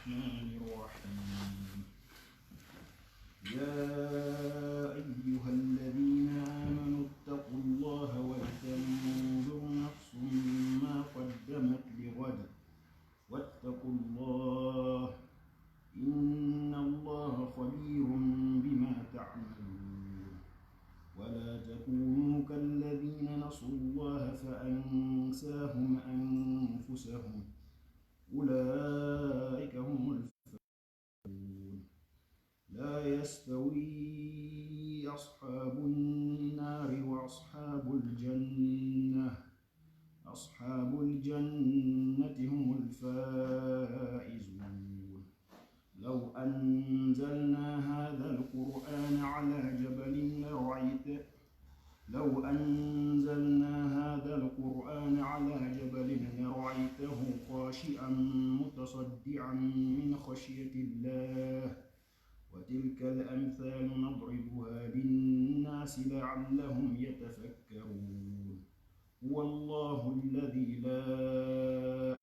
الرحمن الرحيم يا أيها الذين آمنوا اتقوا الله ولتنظر نفس ما قدمت لغد واتقوا الله إن الله خبير بما تعملون ولا تكونوا كالذين نسوا الله فأنساهم أنفسهم أولئك هم الفاسقون لا يستوي أصحاب النار وأصحاب الجنة هم الفائزون لو أنزلنا هذا القرآن على جبل لرأيته خاشعا متصدعا من خشية الله وتلك الأمثال نضربها للناس لعلهم يتفكرون هو الله الذي لا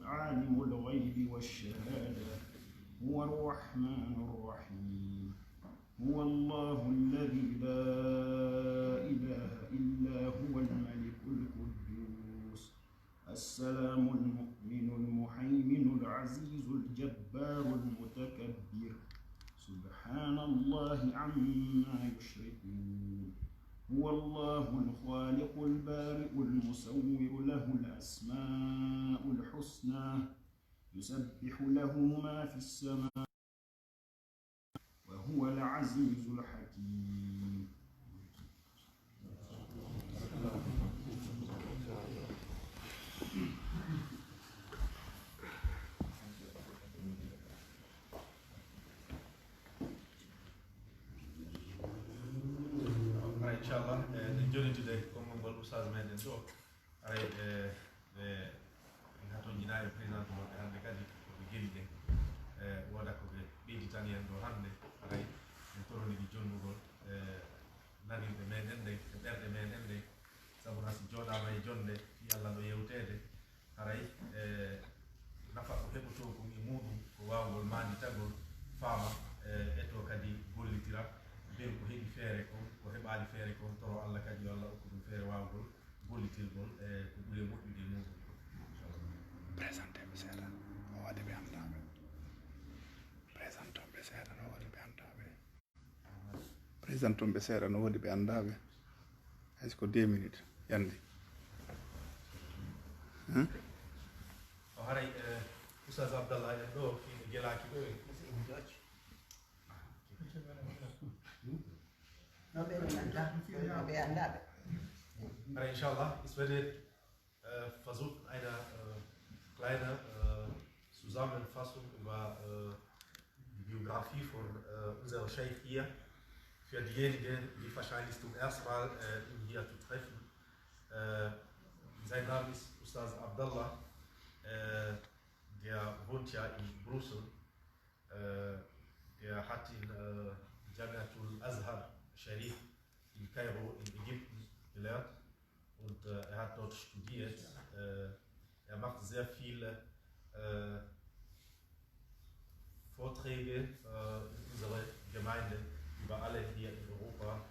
عالم الغيب والشهادة هو الرحمن الرحيم هو الله الذي لا إله إلا هو الملك القدوس السلام المؤمن المهيمن العزيز الجبار المتكبر سبحان الله عما يشركون هو الله الخالق البارئ المصور له الأسماء الحسنى يسبح له ما في السماء وهو العزيز الحكيم inchallah en jonitude konngol oustaz meɗen ɗo aray ɓe hatojina e président moɓe hannde kadi koɓe geli ɗen woda koɓe ɓeyditani en ɗo hannde aray en toroniɗi jonnugol nanirɓe meɗen ɗen e ɓerɗe meɗen ɗen sabu hasi joɗama e jonde fi allah ɗo yewtede haray nafa ko heɓoto kon e muɗum ko wawgol manditagol faama e to kadi gollitira ɓen ko heeɓi feere kon ko heɓali feere kon toro allah kadi yo allah okko ɗum feere wawgol gollitirgol e ko ɓuuri e moƴƴude e muɗum présenteɓe seeɗa o waɗi ɓe andaɓe présentonɓe seeɗa no waɗi ɓe andaɓe présentonɓe seeɗa no waɗi ɓe andaɓe hayso ko 2 minutes yandi o haray oustaz abdallah en ɗo fiɓe gelaki ɗo Aber inshallah, ich werde versuchen, eine kleine Zusammenfassung über die Biografie von unserem Sheikh hier für diejenigen, die wahrscheinlich zum ersten Mal ihn hier zu treffen. Sein Name ist Ustaz Abdallah, der wohnt ja in Brüssel. Der hat in Jamiatul Azhar Sharif in Kairo in Ägypten gelernt und er hat dort studiert. Er macht sehr viele Vorträge in unserer Gemeinde, überall hier in Europa,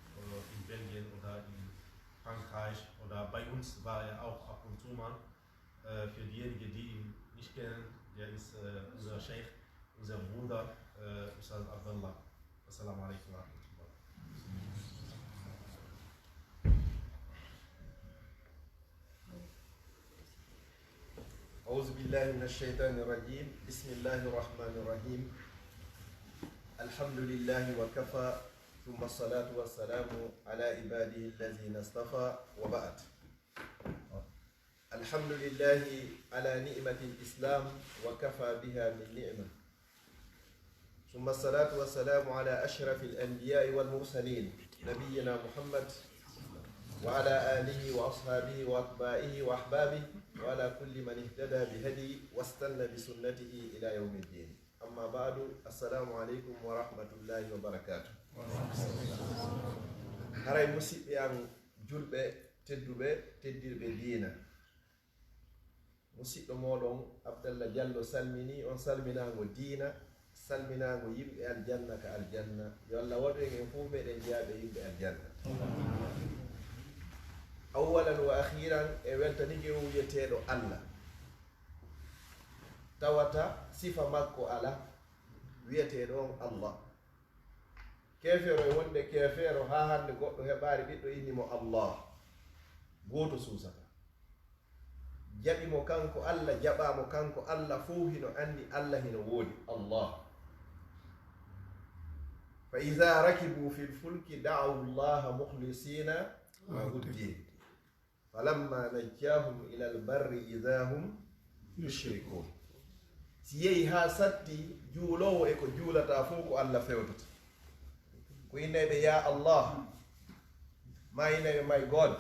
in Belgien oder in Frankreich oder bei uns war er auch ab und zu mal. Für diejenigen, die ihn nicht kennen, der ist unser Sheikh, unser Bruder, Ustaz Abdallah. Assalamu alaikum wa rahmatullah. أعوذ بالله من الشيطان الرجيم بسم الله الرحمن الرحيم الحمد لله وكفى ثم الصلاة والسلام على عباده الذين اصطفى وبعد الحمد لله على نعمة الإسلام وكفى بها من نعمة ثم الصلاة والسلام على أشرف الأنبياء والمرسلين نبينا محمد وعلى آله وأصحابه وأتباعه وأحبابه وعلى كل من اهتدى بهدي واستنى بسنته إلى يوم الدين أما بعد السلام عليكم ورحمة الله وبركاته haray musidɓe am julɓe tedduɓe teddirɓe diina musidɗo moɗon Abdallah Diallo salmini on salminago diina salminago yimɓe aljanna ka aljanna yo Allah waɗu en fof meɗen jeyaɓe yimɓe aljanna awalan wa akhiran e weltanike o wiyeteɗo Allah tawata sifa makko ala wiyeteɗo on Allah kefeero e wonde kefeero ha hande goɗɗo heɓari ɓiɗɗo innimo Allah goto suusata jaɓimo kanko Allah jaɓamo kanko Allah fo hino andi Allah hino woodi Allah fa ida rakibu fi lfulki da'u llaha mukhlisina lahu ddin falamma najjahum ila albarri ida hum yushrikun si yehi ha satti juulowo e ko juulata fof ko Allah fewtata ko innaɓe ya Allah ma innaɓe my God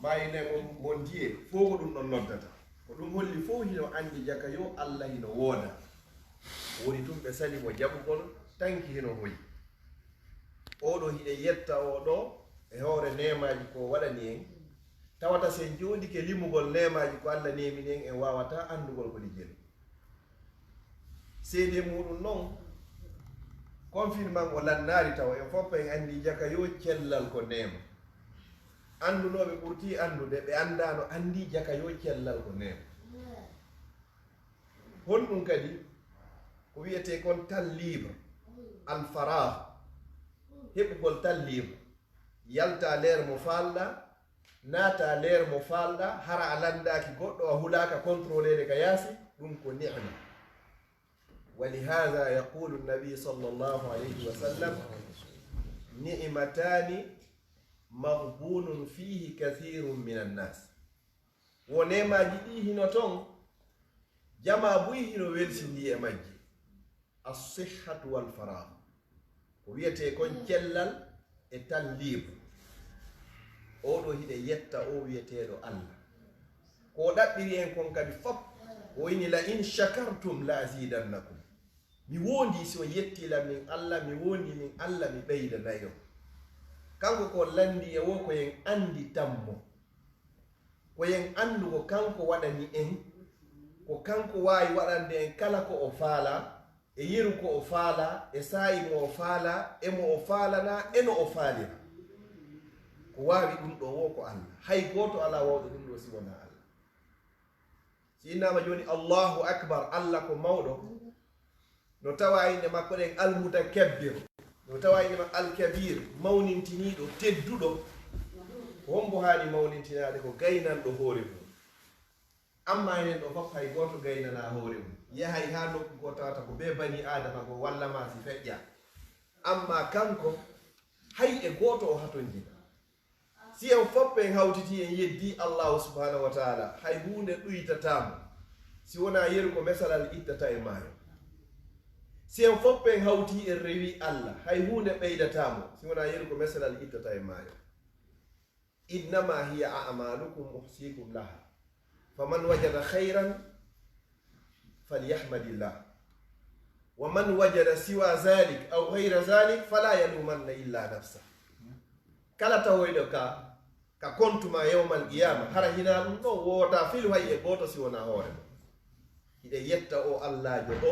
ma innaɓe mon diye fof ko ɗum ɗon noddata ko ɗum holli fof hino andi jaka yo Allah hino wooda woni tum ɓe sali mo jaɓugol tanki hino hoyi oɗo hiɗe yetta oɗo e hoore nemaji ko waɗani en tawata sen jooɗike limugol nemaji ko Allah nemini en en wawata andugol ko ɗi jeli seede muɗum noon confinement o lannaari taw en fof en andi jaka yo cellal ko nema andunoɓe ɓurti andude ɓe andano andi jaka yo cellal ko nema honɗum kadi ko wiyete kon tal libre alfarah heɓugol tal libre yalta leer mo falɗa naata leer mo falɗa hara a landaki goɗɗo a hulaka contrôlede ka yaasi ɗum ko ni'ma ولهذا يقول النبي صلى الله عليه وسلم نعمتان مغبون فيه كثير من الناس ونما جدي هنا تون جما بوي هنا ويلسندي ماجي الصحة والفراغ ويته كون جلال اتال ليب oɗo hiɗe yetta o wiyeteɗo Allah ko ɗaɓɓiri en kon kadi fop o ini la in shakartum la azidannakum mi wondi so yettila min Allah mi wondi min Allah mi ɓeyda nayo kanko ko landi e wo ko en andi tammo ko en andu ko kanko waɗani en ko kanko wawi waɗande en kala ko o faala e yeru ko o faala e sa'i mo o faala e mo o faalana e no o faalira ko wawi ɗum ɗo wo ko Allah hay goto ala wawɗo ɗum ɗo si wona Allah si innama joni Allahu akbar Allah ko mawɗo no tawa inde makko ɗen almutakabbir no tawa inde makko alkabir mawnintiniɗo tedduɗo hombo haali mawnintinade ko gaynanɗo hoore mum amma enen ɗo fof hay goto gaynana hoore mum yahay ha nokku ko tawata ko be bani adama ko walla ma si feƴƴa amma kanko hay e goto o haton jina si en fof en hawtiti en yeddi Allahu subhanahu wa taala hay hunde ɗuytatamo si wona yeru ko mesalal ittata e maayo si en fof en hawti en rewi Allah hay hunde ɓeydatamo si wona yeru ko mesalal ittata e maayo innama hiya a'malukum uhsikum laha faman wajada khayran falyahmadillah wa man wajada siwa zalik aw ghayra zalik fala yalumanna illa nafsa kala tawoyɗo ka kontuma yawmal qiyama hara hina ɗum ɗo wota filu hay e goto si wona hoore mo hiɗe yetta o Allahjo ɗo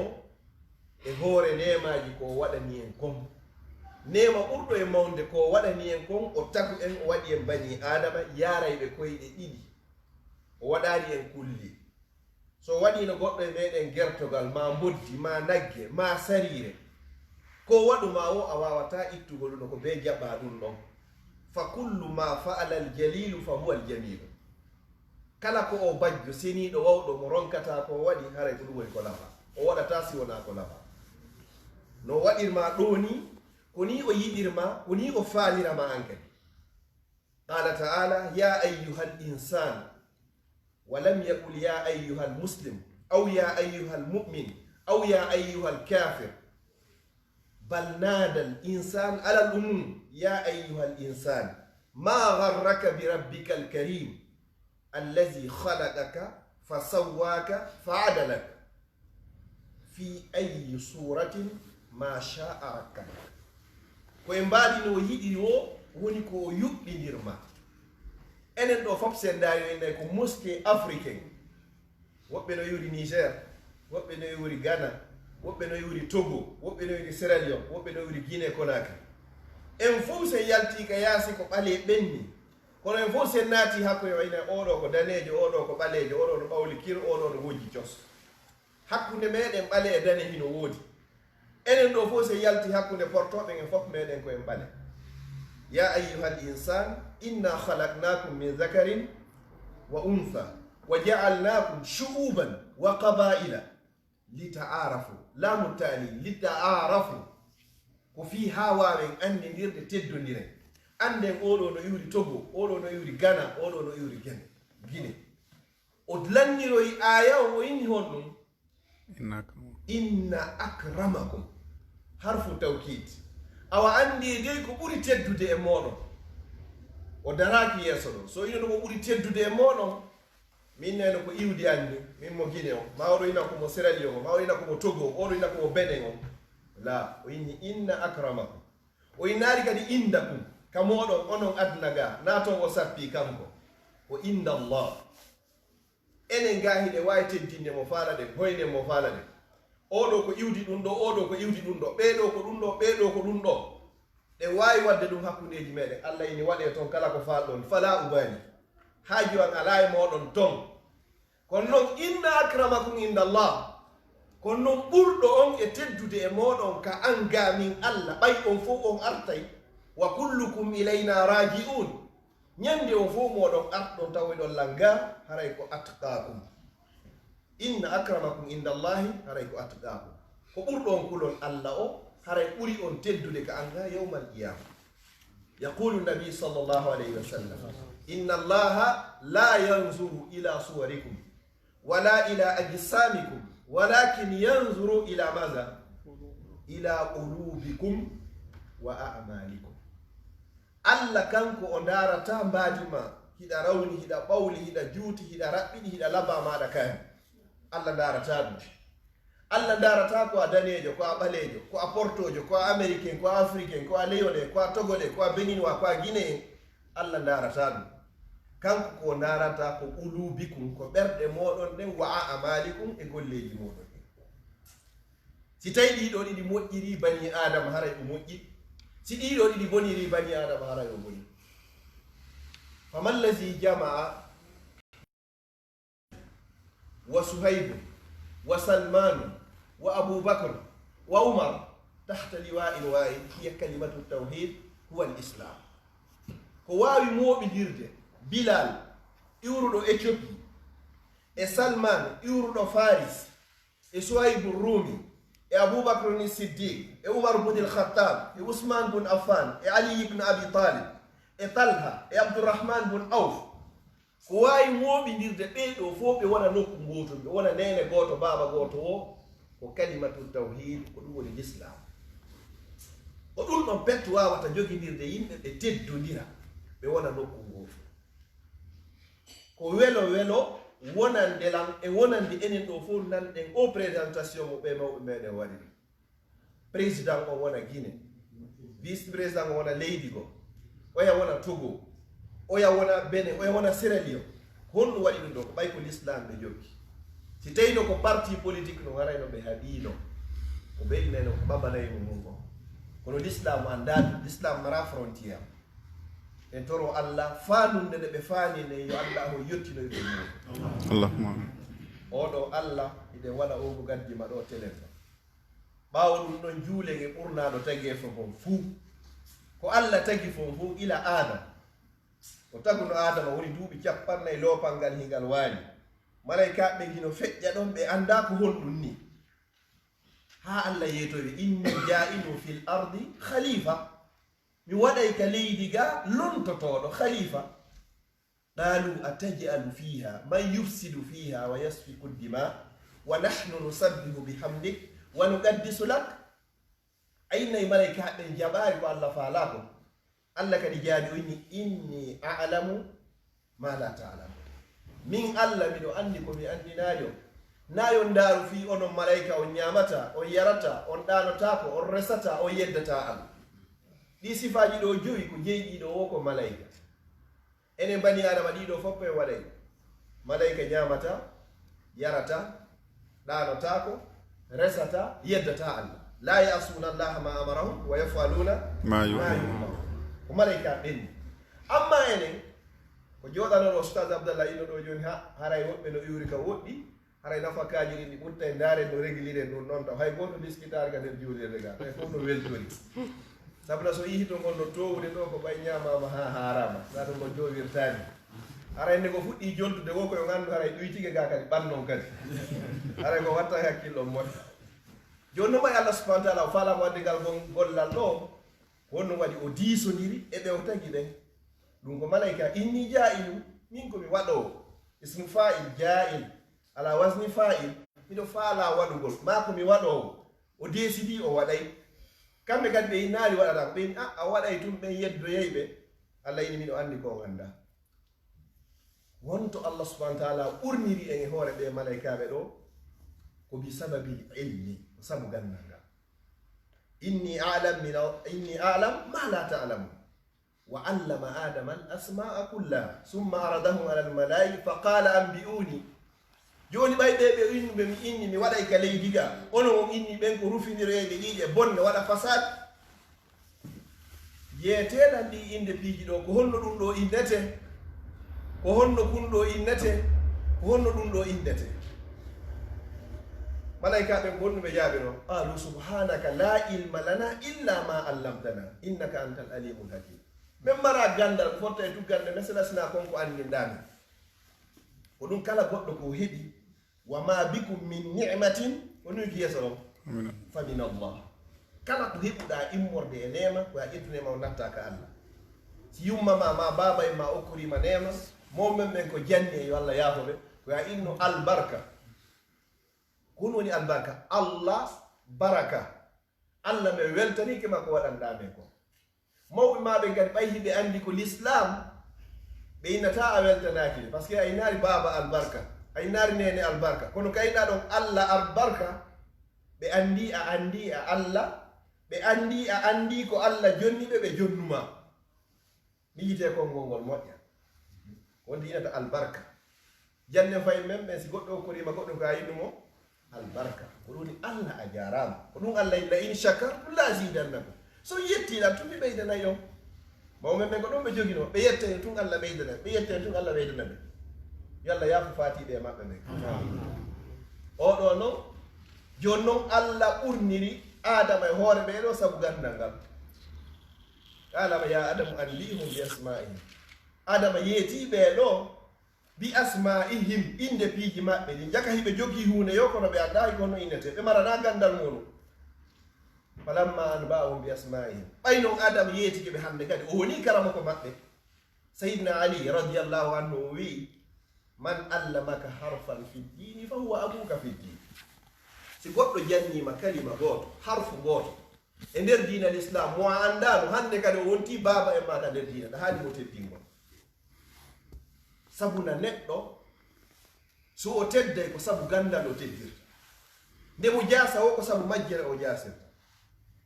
e hoore nemaji ko waɗani en kon nema ɓurɗo e mawde ko waɗani en kon o tagu en o waɗi en bani adama yarayɓe koyɗe ɗiɗi o waɗani en kulli so waɗino goɗɗo e meɗen gertogal ma boddi ma nagge ma sarire ko waɗuma o a wawata ittugo ɗum ko be jaɓa ɗum ɗon fa kullu ma fa'ala aljalilu fa huwa aljamilu kala ko o bajjo seniɗo wawɗo mo ronkata ko waɗi haray ko ɗum woni ko lafa o waɗata si wona ko lafa no waɗirma ɗo ni ko ni o yiɗirma ko ni o faalirama an kadi qala ta'ala ya ayyuha l'insan wa lam yaqul ya ayyuha almuslim aw ya ayyuha almu'min aw ya ayyuha alkafir bal nada al-insan ala al-umum ya ayyuha al-insan ma gharraka bi rabbika al-karim alladhi khalaqaka fasawwaka fa'adalaka fi ayyi suratin ma sha'a rakkabaka ko en mbaɗi no yiɗi o woni ko yuɓɓinirma enen ɗo fof sen daari en ko mosquée africain woɓɓe no yuri Niger, woɓɓe no yuri Ghana, woɓɓe no yuri Togo, woɓɓe no yuri Sierra Leone, woɓɓe no yuri Guinée Conakry. En fof sen yalti ka yaasi ko ɓale ɓenni, kono en fof sen naati hakkude wayne oɗo ko danejo, oɗo ko ɓalejo, oɗo no ɓawli kir, oɗo no wojji cos. Hakkunde meɗen ɓale e dane hino woodi. Enen ɗo fof sen yalti hakkunde portoɓe en fof meɗen ko en ɓale. Ya ayyuhal insan inna khalaqnakum min dhakarin wa untha wa ja'alnakum shu'uban wa qaba'ila lita'arafu. Lamu tali lita'arafu ko fi hawawen andidirde teddodiren. Anden oɗo no yuri Togo, oɗo no yuri Ghana, oɗo no yuri Guinée. O lanniroyi aya o inni hon ɗum inna akramakum harfu tawkid. Awa andi dey ko ɓuri teddude e moɗon o daraki yeeso ɗo. So ino ɗo ko ɓuri teddude e moɗon, min neno ko iwdi anni min mo Guinée o, ma oɗo ina komo Sierra Leone o, ma oɗo ina komo Togo, oɗo ina komo Benin o. La, o inni inna akramakum. O innari kadi indakum ka moɗon onon aduna ga naton o sappi kanko o inda Allah. Enen ga hiɗe wawi teddinde mo faala ɗen, hoyne mo faala ɗen. Oɗo ko iwdi ɗum ɗo, oɗo ko iwdi ɗum ɗo, ɓeɗo ko ɗum ɗo, ɓeɗo ko ɗum ɗo. Ɗe wawi wadde ɗum hakkundeji meɗen. Allah ini waɗe toon kala ko falɗon fala ubani. Haaju an ala e moɗon ton. Kono noon inna akramakum inda Allah. Kono noon ɓurɗo on e teddude e moɗon ka an ga min Allah. Ɓay on fof on artay wa kullukum ilayna raji'un. Ñande on fof moɗon arɗon tawiɗon langa haray ko atqakum. Inna akramakum inda Allahi haray ko atqakum. Ko ɓurɗo on kulon Allah o haray ɓuri on teddude ka anga yawmal qiyama. Yaqulu nabi sallallahu alayhi wa sallam inna Allaha la yanzuru ila suwarikum wala ila ajsamikum walakin yanzuru ila maza ila qulubikum wa a'malikum. Allah kanko o darata mbaadi ma, hiɗa rawni, hiɗa ɓawli, hiɗa juuti, hiɗa raɓɓiɗi, hiɗa labba maɗa kayan. Allah darata ɗum. Allah darata ko a danejo, ko a ɓalejo, ko a portojo, ko a américain, ko a africain, ko a leyole, ko a togole, ko a béninois, ko a guinéen. Allah darata ɗum. Kanko ko darata ko ulubikum, ko ɓerɗe moɗon ɗen, wa a'malikum e golleji moɗon ɗen. Si tawi ɗiɗo ɗiɗi moƴƴiri bani adama haray ɗum moƴƴi. Si ɗiɗo ɗiɗi boniri bani adama haray o boni. Faman lazi jama'a wa Suhaybu wa Salmanu wa Abu Bakr wa Umar tahta liwa'in wahid hiya kalimatu tawhid huwa al-islam. Ko wawi moɓidirde Bilal iwruɗo Ethiopie e Salman iwruɗo Faris e Suhaybu Rumi e Abu Bakr ni Siddiq e Umar ibn al-Khattab e Usman ibn Affan e Ali ibn Abi Talib e Talha e Abdurrahman ibn Auf. Ko wawi moɓidirde ɓeɗo fof ɓe wona nokku goto, ɓe wona nene goto, baba goto o ko kalimatu tawhid, ko ɗum woni l'islam. O ɗum ɗon petto wawata joguidirde yimɓe ɓe teddodira ɓe wona nokku goto. Ko welo welo wonande lam e wonande enen ɗo fof nanɗen o présentation mo ɓe mawɓe meɗen waɗi ɗum. Président o wona Guinée, vice président o wona leydi go, oya wona Togo, oya wona Benin, oya wona Sierra Leone. Honɗum waɗi ɗum ɗo ko ɓay ko l'islam ɓe joggi. Si tawino ko parti politique no warayno ɓe haɗino ko ɓeynano ko babanayno mum o. Kono l'islam anda ɗum, l'islam mara frontiére. En toro Allah faanunde nde ɓe faanine yo Allah o yettinoy ɓe muɗum. Allahumma oɗo Allah ide waɗa o mo gaddima ɗo téléphone. Ɓaawo ɗum ɗon juulege ɓurnaɗo tagi e fofon fuu. Ko Allah tagi fon fuu ila Adam. O taguno Adama woni duuɓi 40 loopal ngal hingal waali. Malaikaɓe hino feƴƴa ɗon ɓe anda ko honɗum ni. Ha Allah yeetoɓe inni ja'ilu fil ardi khalifa. Mi waɗay ka leydi ga lontotoɗo khalifa. Qalu ataj'alu fiha man yufsidu fiha wa yasfiku ad-dima wa nahnu nusabbihu bihamdik wa nuqaddisu lak. Aynayi malaikaɓe jaɓaari ko Allah faalako. Allah kadi jaabi o inni a'lamu ma la ta'lamu. Min Allah miɗo andi ko mi andinayo. Nayo ndaaru fi onon malaika on ñamata, on yarata, on ɗanotako, on resata, on yeddata Allah. Ɗi sifaji ɗo joyi ko jeyɗiɗo o ko malaika. Enen bani adama ɗiɗo fof e waɗay. Malaika ñamata, yarata ɗanotako resata yeddata Allah la yasuna allaha ma amarahum wa yafaluna ma yu'maru ko malaika ɓenni amma enen ko joɗanoɗo oustad abdallah ino ɗo joni haray woɓɓe no iwri ka woɗɗi haray nafakaji ɗi ɗi ɓurta e ndaare no réglire ɗum noon taw hay goto biskitarga nder juulirde ga tawi fof no weltori sabuna so yihi to gonno towude ɗo ko ɓay ñamama ha harama sa to ngo jowirtani arayne ko fuɗɗi joltude wo koyo gandu haray ɗuytige ga kadi ɓannon kadi haray ko watta hakkillo moƴƴo joni no wayi allah subahana taala o falama wadde ngal gollal ɗo wonno waɗi o diisodiri e ɓe o tagui ɓen ɗum ko malaika inni jailu min komi waɗowo ismu fa'il jail ala wasni fa'il miɗo faala waɗugol ma komi waɗowo o desidi o waɗay kamɓe kadi ɓe innaari waɗata ko ɓeni a waɗay tum ɓen yeddoyey ɓe allah ini miɗo anndi ko ganda wonto allah subahana taala ɓurniri en e hoore ɓe malaikaɓe ɗo ko bi sababil ilmi sabu gandal ngal inni alam ma la ta'lamu wa allama adama al asma'a kullaha summa aradahum ala al malaika fa qala anbi'uni joni ɓay ɓe ɓe innuɓe mi inni mi waɗay ka leydi ga ono on inni ɓen ko rufinireɓe ƴiƴe bonne waɗa fasade yeeteɗan ɗi inde piiji ɗo ko honno ɗum ɗo indete ko honno kun ɗo innete ko honno ɗum ɗo indete malaika ɓen gonnuɓe jaaɓe no qalu subhanaka la ilma lana illa ma allamtana innaka antal alimul hakim min mara gandal fotta e tuggande mesela sina konko andindami ko ɗum kala goɗɗo ko heɓi wa ma bikum min ni'matin woni ki yeso fa min Allah kala ko heɓuɗa immorde e nema ko a ƴettunema o natta ka Allah si yummama ma baba en ma okkorima nema mommen men ko janni e yo Allah yaafoɓe ko ya inno albarka kon woni albarka Allah baraka Allah me weltanike makko waɗanɗamen ko mawɓe maɓe kadi ɓay hiɓe andi ko l'islam ɓe innata a weltanaki par ce que a inari baba albarka a inari nene albarka kono kayɗa ɗon Allah albarka ɓe andi a Allah ɓe andi a andi ko Allah jonniɓe ɓe jonnuma mi yite konngol ngol moƴƴa wonde inata albarka jande fay men ɓen si goɗɗo korima goɗɗo ko a yinnumo albarka ko ɗum Allah a jarama ko ɗum Allah la in shakartum la azidannakum so yettiɗan tun mi ɓeydanayi on mawmen ɓen ko ɗum ɓe jogino ɓe yette tun Allah ɓeydana ɓe yette tun Allah ɓeydana ɓe yo Allah yaafo fatiɓe e maɓɓe ɓen oɗo noon joni noon Allah ɓurniri adama e hoore ɓeɗo saabu gandal ngal qalama ya adamu anbihum bi asma'ihim adama yeeti ɓeɗo bi asma'ihim inde piiji maɓɓe ɗi jaka hiɓe jogii hunde yo kono ɓe andayi kono innete ɓe marana gandal muɗum falamma anba'ahum bi asma'ihim ɓay noon adama yeetike ɓe hande kadi o woni karama ko maɓɓe sayyidina ali radiyallahu anhu o wi man allamaka harfan fi ddini fa huwa abuka fi ddin si goɗɗo jannima kalima gooto harfu gooto e nder diina l' islam mo a andano hande kadi o wonti baba e maɗa nder diina ɗa haali mo teddingol sabuna neɗɗo so o tedday ko sabu gandal o teddirta nde mo jaasa o ko sabu majjere o jaasirta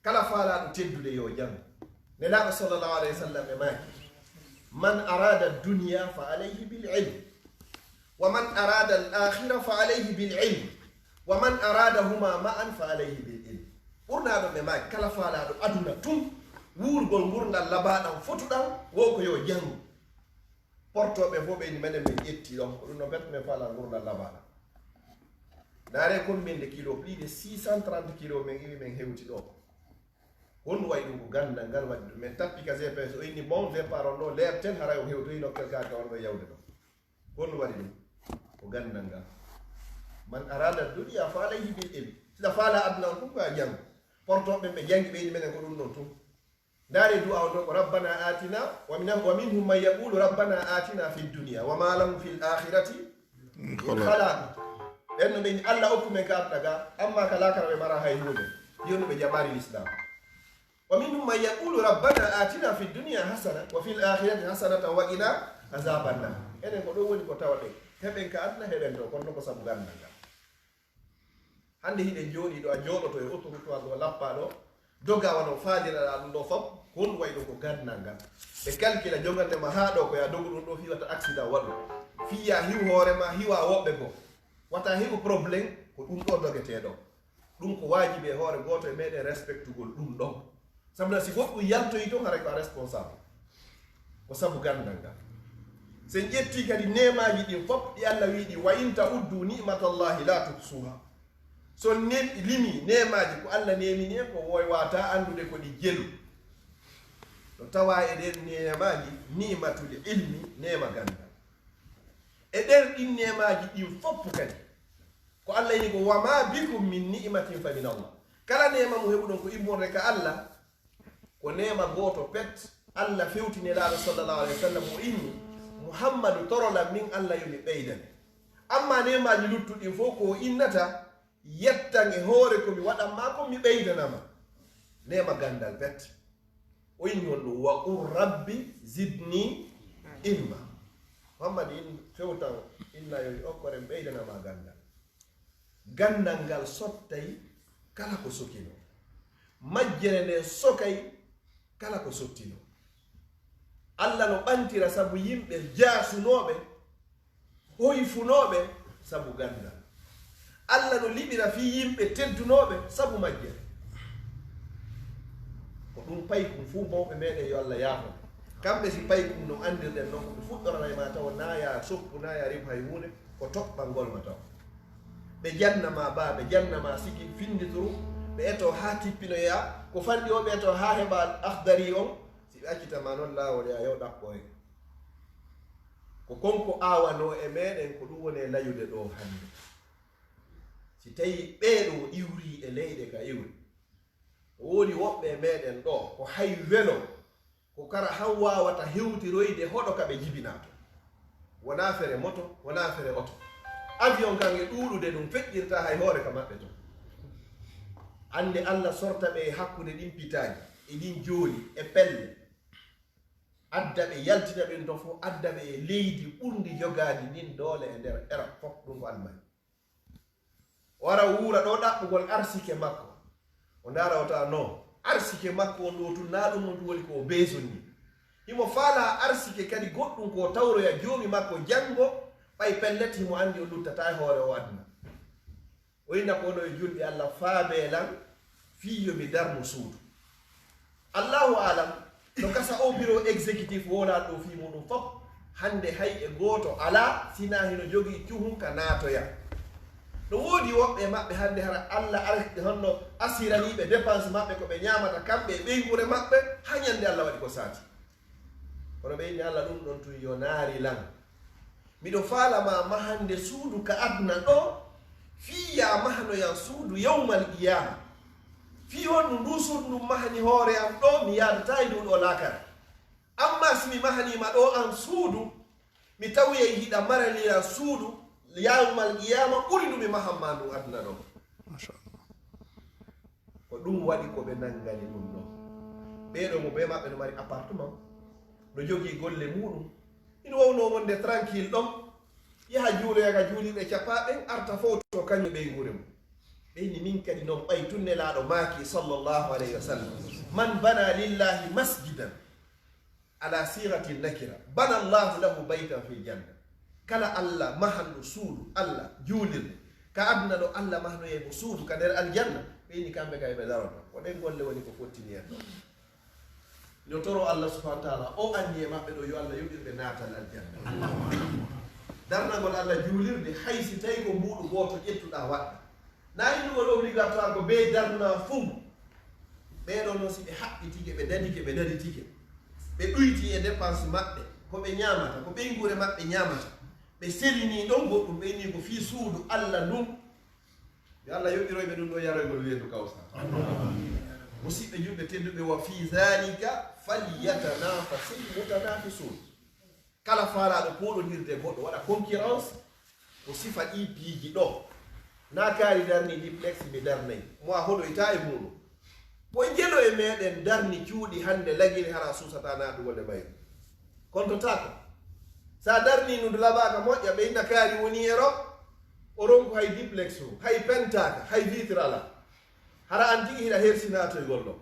kala faalaɗo teddude yo jango nelaɗo sallllahu alayhi wa sallam e maaki man arada dunia fa alayhi bil ilm wa man arada al akhira fa alayhi bil ilm wa man aradahuma ma'an fa alayhi bil ilm ɓurnaɗo ɓe maaki kala faalaɗo aduna tum wuurgol gurdal labaɗam fotuɗam wo ko yo jango portoɓe fof ɓeyni menen min ƴetti ɗon ko ɗum no bet min faala gurdal labaɗam naare combien kilo plus de 630 kilo min iwi min hewti ɗo honɗum wayi ɗum ko gandal ngal waɗi ɗum min tappi ka gps o inni bon départ on ɗo leer tel haray o hewtoyino kelkaka on ɗo yawde ɗo honɗum waɗi ɗum ko gandal ngal man arada dunia fa alayhi bil ilm sila faala aduna on tum ko a jango portoɓe ɓe jangi ɓeyni menen ko ɗum ɗon tum daari du'a on ɗo ko rabbana atina wa minhum man yaqulu rabbana atina fi dunia wa ma lahum fi l akhirati min khalaq ɓen no ɓeyni allah okku men ka aduna ga amma ka lakara ɓe mara hay hunde yonu ɓe jamari l'islam wa minhum man yaqulu rabbana atina fi dunia hasana wa fi l akhirati hasanatan wa qina azabannar enen ko ɗo woni ko tawa ɓe heɓen ka aduna heɓen ɗo kono ko sabu gandal ngal hande hiɗen jooɗi ɗo a jooɗoto e autorotoir ɗo lappa ɗo doga wano faaliraɗa ɗum ɗo fop ko honɗum wayi ɗo ko gandal ngal ɓe calcula jogandema ha ɗo koya dogu ɗum ɗo fiwata accident waɗu fiya hiw hoorema hiwa woɓɓe go wata heɓu probléme ko ɗum ɗo dogeteɗo ɗum ko wajiɓe hoore goto e meɗen respectugol ɗum ɗon sabuna si goɗɗum yaltoyi to haray ko a responsable ko sabu gandal ngal sen ƴetti kadi nemaji ɗin fof ɗi Allah wiɗi wa in ta'uddu ni'matallahi la tuhsuha so limi nemaji ko Allah nemini en ko woy wata andude ko ɗi jelu no tawa e ɗen nemaji ni'matul ilmi nema gandal e ɗer ɗin nemaji ɗin fof kadi ko Allah yini ko wama bikum min ni'matin fa min Allah kala nema mo heɓuɗon ko immorde ka Allah ko nema goto pet Allah fewtine laaɗo sallallahu alayhi wa sallam mo inni muhammadu torolam min Allah yomi ɓeydane amma nemaji luttuɗin fof ko innata yettan e hoore komi waɗanma ko mi ɓeydanama nema gandal pet o inni on ɗum wa qul rabbi zidni ilma muhammadu in fewtan inna yomi okkore mi ɓeydanama gandal gandal ngal sottay kala ko sokino majjere nden sokay kala ko sottino Allah no ɓantira sabu yimɓe jaasunoɓe hoyfunoɓe sabu gandal Allah no liɓira fi yimɓe teddunoɓe sabu majjere ko ɗum paykum fuu mawɓe meɗen yo Allah yaafo kamɓe si paykum no andirɗen noon koɓe fuɗɗorana ma taw naya soppu naya rim hay hunde ko toɓɓalngol ma taw ɓe jannama ba ɓe jannama sigi finditoru ɓe eto ha tippinoya ko fanɗi o ɓe eto ha heɓa akhdari on si ɓe accitama noon laawol ya yew ɗaɓɓo en ko konko awano e meɗen ko ɗum woni layude ɗo hande si tawi ɓeeɗo iwri e leyɗe ka iwri woni woɓɓe e meɗen ɗo ko hay welo ko kara han wawata hewtiroyde hoɗo ka ɓe jibinato wona fere moto wona fere oto avion kan e ɗuɗude ɗum feƴƴirta hay hoore ka maɓɓe to ande Allah sorta ɓe hakkude ɗin pitaji e ɗin jooli e pelle adda ɓe yaltina ɓen to fof adda ɓe e leydi ɓurdi jogadi ndin doole e nder era fof ɗum ko almani wara wuura ɗo ɗaɓɓugol arsike makko o ndara wata non arsike makko on ɗo tun na ɗum on woni ko beson ni himo faala arsike kadi goɗɗum ko tawroya joomi makko janngo ɓay pellet himo andi o luttata e hoore o aduna o yinna ko ɗo e julɓe Allah faabelan fiyo mi darno suudu allahu alam no kasa o bureau exécutif wona ɗo fi muɗum fof hande hay e goto ala sina hino jogii cuhum ka naatoya no woodi woɓɓe maɓɓe hande hara Allah arde honno asiraniɓe dépense maɓɓe ko ɓe ñamata kamɓe e ɓeygure maɓɓe ha ñande Allah waɗi ko saati kono ɓe inni Allah ɗum ɗon tun yo naari lan miɗo faalama mahande suudu ka aduna ɗo fiya mahanoyan suudu yawmal qiyama fi on ndu suudu ndum mahani hoore am ɗo mi yadata e nduɗo lakara amma simi mahanima ɗo an suudu mi tawi e hiɗa maralira suudu yawmal qiyama ɓuri ndumi mahamma ndum aduna ɗo ko ɗum waɗi ko ɓe nangani ɗum ɗo ɓeɗo mo be maɓɓe no mari appartement no jogii golle muɗum ina wawno wonde tranquille ɗon yaha juuloyaga juuliɓe capaɓen arta fof to kañum ɓey gure mum ɓeyni min kadi noon ɓay tunnelaɗo maaki sallllahu alayhi wa sallam man bana lillahi masjidan ala sirati nakira bana llahu lahu baytan fil janna kala Allah mahanɗo suudu Allah juulirde ka aduna ɗo Allah mahanoyemo suudu ka nder aljanna ɓeyni kamɓe kay ɓe darota ko ɗen golle woni ko fottini en ɗo yo toro Allah subhanahu wa taala o anni e maɓɓe ɗo yo Allah yoɓirɓe naatal aljanna darnagol Allah juulirde hay si tawi ko mbuɗu goto ƴettuɗa waɗɗa na innugol obligatoire ko ɓe darna fum ɓeɗo noon si ɓe haɓɓitike ɓe daditike ɓe ɗuyti e dépense maɓɓe ko ɓe ñamata ko ɓeygure maɓɓe ñamata ɓe selini ɗon goɗɗum ɓeyni ko fi suudu Allah ndum yo Allah yoɓiroyɓe ɗum ɗo yaroygol weedu kawsa musidɓe julɓe tedduɓe wa fi dhalika falyatanafasi mutanafisun kala faalaɗo poɗodirde goɗɗo waɗa concurrence ko sifa ɗi piiji ɗo na kaari darni diplex mi darnayi mo a hoɗoyta e muɗum ko jelo e meɗen darni cuuɗi hande lagiri hara susata naɗugol e mayru kontotako sa darni nude laɓaka moƴƴa ɓe inna kaari woni ero o ronko hay diplex o hay pentaka hay vitre ala hara an tigi hiɗa hersinatoygol ɗo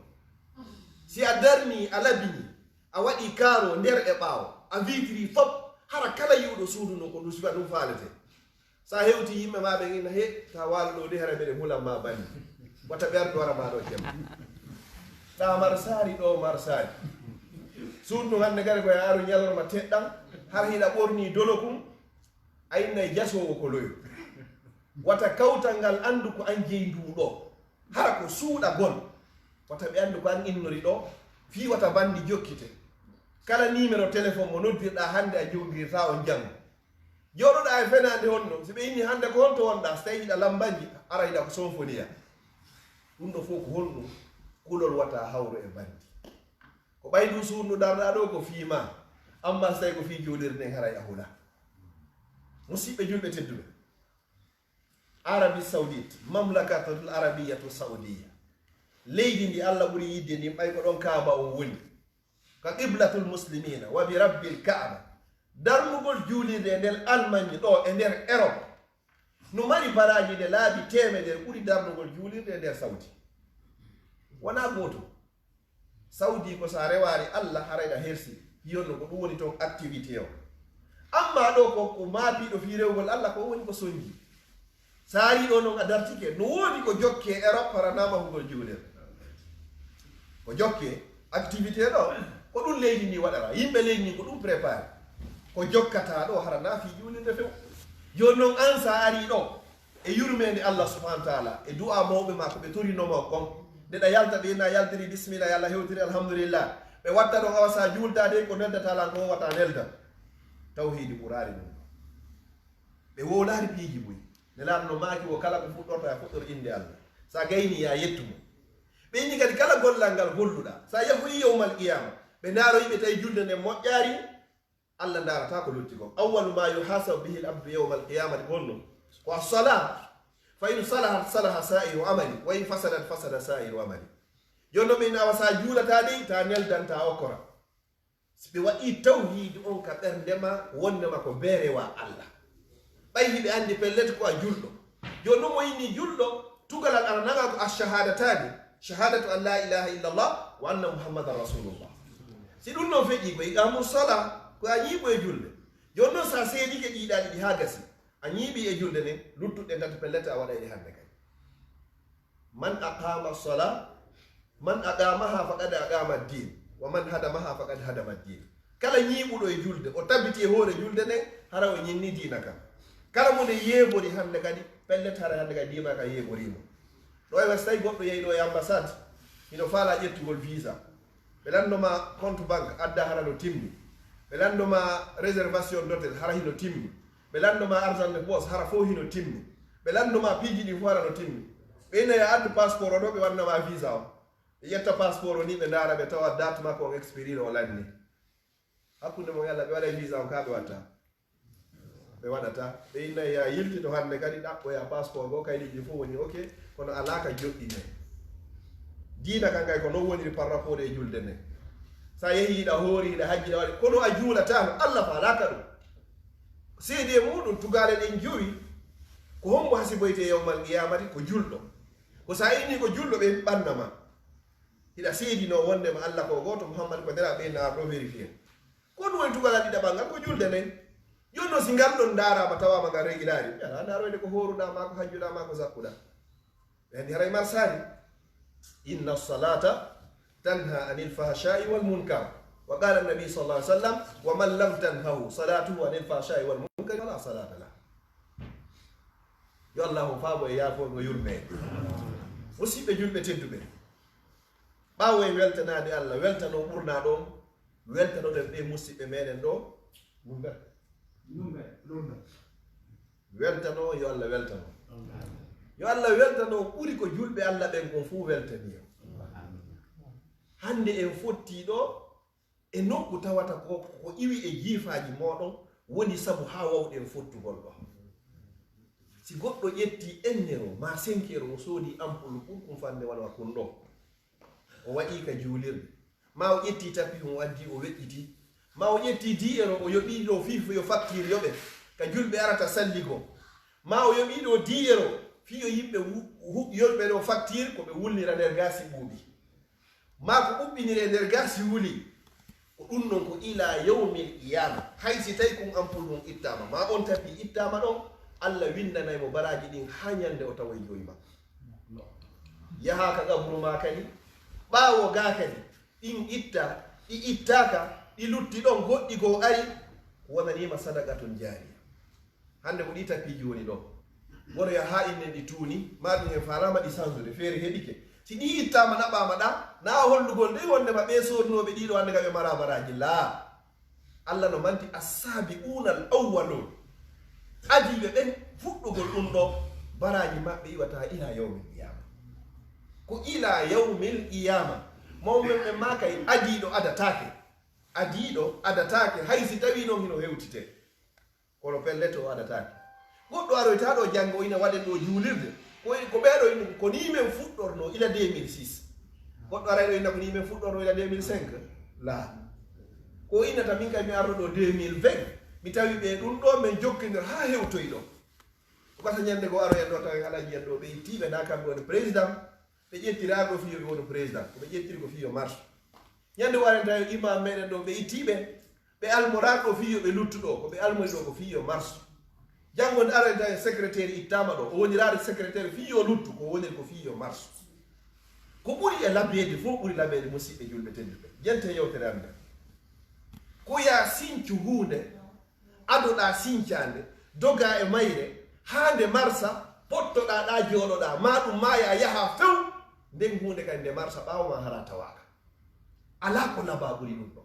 si a darni a labini a waɗi kaaro nder e ɓaawo a vitri fop hara kala yiwɗo suudu no ko ɗum sifa ɗum faalete sa hewti yimɓe ma ɓe ina he ta waalo ɗo de hara mbeɗe hulam ma bandi wata ɓerdo wara ma ɗo jemma ɗa mar saari ɗo mar saari suudu hande gari koye aru ñalorma teɗɗam har hiɗa ɓorni dolokum a innayi jasowo ko loyo wata kawtal ngal andu ko an jeyi nduɗo hara ko suuɗa gon wata ɓe andu ko an innori ɗo fi wata bandi jokkite kala numéro téléphone mo noddirɗa hande a jowdirta on janggo joɗoɗa e fenade honno so ɓe inni hande ko honto wonɗa so tawi hiɗa lambanji ara hiɗa ko sonfoniya ɗum ɗo fof ko honɗum kulol wata hawro e bandi ko ɓaydu suudu darɗa ɗo ko fiima amma so tawi ko fi jolirde haray a hula musidɓe julɓe tedduɓe Arabie Saoudite mamlakatul arabiyatu saudiya leydi ndi Allah ɓuri yidde ndi ɓay ko ɗon kaaba on woni ka qiblatul muslimina wa bi rabbil kaaba darnugol juulirde e nder Allemagne ɗo e nder Europe no mari baraji nde laabi temedere ɓuri darnugol juulirde e nder Saudi wona goto Saudi ko sa rewari Allah harayɗa hersi yonno ko ɗum woni toon activité o amma ɗo ko maapiɗo fi rewgol Allah ko woni ko soñji saari ɗo noon a dartike no woni ko jokke Europe paranama hugol juulirde ko jokke activité ɗo ko ɗum leydi ndi waɗara yimɓe leydi ndi ko ɗum préparé ko jokkata ɗo hara naafi juulirde few joni noon an sa ari ɗo e yurmede Allah subhanahu wa taala e du'a mawɓe ma ko ɓe torinoma kon ndeɗa yalta ɓe na yaltiri bisimilla yallah hewtiri alhamdulillah ɓe watta ɗon awa sa juultade ko neldatalan ko wata nelda tawhidi ɓurari ɗum ɓe wowlari piiji boyi ne laatno maaki o kala ko fuɗɗorta e fuɗɗor inde Allah sa gayni ya yettumo ɓe inni kadi kala gollal ngal golluɗa sa yahoyi yawmal qiyama ɓe ndaaro yiɓe tawi julde nde moƴƴaari Allah ndaarata ko lutti ko awwalu ma yuhasabu bihi l abdu yawma alqiyamati gonno ko as-salat fa in salahat salaha sa'iru amali wa in fasadat fasada sa'iru amali jonno ɓe nawa sa juulata ɗi ta neldanta okkora so ɓe waɗi tawhidi on ka ɓerdema wondema ko beerewa Allah ɓay hiɓe anndi pellete ko a julɗo joni noon mo yinni julɗo tugalal ana naga ko achahadatani shahadatu an la ilaha illallah wa anna muhammadan rasulullah si ɗum noon feƴƴi ko iqamu sala ko a ñiiɓo e julde joni noon sa seedike ɗiɗaɗi ɗi ha gasi a ñiiɓi e julde nden luttuɗe tati pellete a waɗayɗe hande kadi man aqama sala man aqamaha faqad aqama din wa man hadamaha faqad hadama din kala ñiiɓuɗo e julde o tabbiti e hoore julde nden hara o ñinni diina kam kala mo nde yeeɓori hande kadi pellete hara hande kadi dima ka yeeɓorimo ɗo e was tawi goɗɗo yehi ɗo e ambassade hino faala ƴettugol visa ɓe landoma compte banque adda hara no timmi ɓe landoma réservation d'hôtel hara hino timmi ɓe landoma argent de poche hara fof hino timmi ɓe landoma piiji ɗi fof hara no timmi ɓe inayi addu passeport o ɗo ɓe wannama visa o ɓe ƴetta passeport o ni ɓe ndaara ɓe tawa date makko on expirine o lanni hakkunde mo yalla ɓe waɗa visa o ka ɓe watta ɓe waɗata ɓe innayi ya yilti to hande kadi ɗaɓɓoya passeport go kayɗiji fof woni ok kono alaka joɗɗine diina kan kay ko non woniri par rapport e julde nden sa yehi hiɗa hoori hiɗa hajjiɗa waɗi kono a juulatano Allah falaka ɗum seedi e muɗum tugale ɗen jowi ko hombo hasiboyte yawmal qiyamati ko julɗo ko sa inni ko julɗo ɓe ɓannama hiɗa seedino wondema Allah ko goto Muhammad ko ndera ɓe naa ɗo vérifié ko ɗum woni tugala ɗiɗaɓal ngal ko julde nden jonno si ngal ɗon darama tawama ngal regulari ala daroyde ko horuɗa ma ko hajjuɗa ma ko zakkuɗa ɓe andi haray mar sari inna salata tanha anil fahshai wal munkar wa qala an-nabi sallallahu alaihi wasallam wa man lam tanhahu salatuhu anil fahshai wal munkar wala salata la yo Allah faabo e yaafo go yurme musidɓe julɓe tedduɓe ɓawo e weltanade Allah weltano ɓurna ɗon weltano ɗen ɓe musidɓe meɗen ɗo weltano yo Allah weltano yo Allah weltano ɓuri ko julɓe Allah ɓen kon fuu weltani hande en fotti ɗo e nokku tawata ko iwi e jiifaji moɗon woni sabu ha wawɗen fottugol ɗo si goɗɗo ƴetti ennero ma 5 euro o soodi ampule ɓurɗum fande wala kon ɗo o waɗi ka juulirde ma o ƴetti tapi o addi o weƴƴiti ma o ƴetti 10 euro o yoɓi ɗo fifo yo facture yoɓe ka julɓe arata salligo ma o yoɓi ɗo 10 euro fiyo yimɓe yolɓe ɗo facture ko ɓe wulnira nder gasi ɓuuɓi ma ko ɓuɓɓinire e nder gasi wuli ko ɗum non ko ila yawmil qiyama hay si tawi kon ampule mum ittama ma on tapi ittama ɗon Allah windanaymo baraji ɗin ha ñande o tawa joyi ma yaha ka gabru ma kadi ɓaawo ga kadi ɗin itta ɗi ittaka ɗi lutti ɗon goɗɗi ko ari wonanima sadaqatun jariya hande ko ɗi tapiji woni ɗo wono ya ha innen ɗi tuuni maɗum hen farama ɗi sansude feere heɗike si ɗi ittama naɓama ɗa na hollugol nde wondema ɓe sornoɓe ɗiɗo hande kaɓe mara baraji la Allah no manti as-sabiquna al-awwalun ajiɓe ɓen fuɗɗugol ɗum ɗo baraji maɓɓe iwata ila yawmil qiyama ko ila yawmil qiyama mawɓen ɓe ma kay adiɗo adatake hay si tawi noon hino hewtite kono pellete o adatake goɗɗo aroyta ɗo janggo ina waɗen ɗo juulirde ko ɓeɗo ina ko ni men fuɗɗorno ila 2006 goɗɗo arayɗo ina ko ni men fuɗɗorno ila 2005 la ko innata min kay mi arɗo ɗo 2020 mi tawi ɓe ɗum ɗo men jokkidir ha hewtoy ɗo gasa ñande go aroyen ɗo tawi ala jiyan ɗo ɓe ittiɓe na kamɓe woni président ɓe ƴettirago fiyo ɓe woni président koɓe ƴettiri ko fiyo mars ñande waren tawi imam meɗen ɗo ɓe ittiɓe ɓe almoraɗo fiyo ɓe luttuɗo ko ɓe almori ɗo ko fiyo mars janggonde arani tawi secrétaire ittama ɗo o wonirade secrétaire fiyo luttu ko woniri ko fiyo mars ko ɓuuri e laɓede fof ɓuuri laɓede musidɓe julɓe tedduɓe jente yewtere ande ko ya sincu hunde adoɗa sincande doga e mayre hande marsa pottoɗa ɗa joɗoɗa ma ɗum maya yaha few nden hunde kadi nde marsa ɓawma hara tawaka ala ko laba ɓuuri ɗum ɗo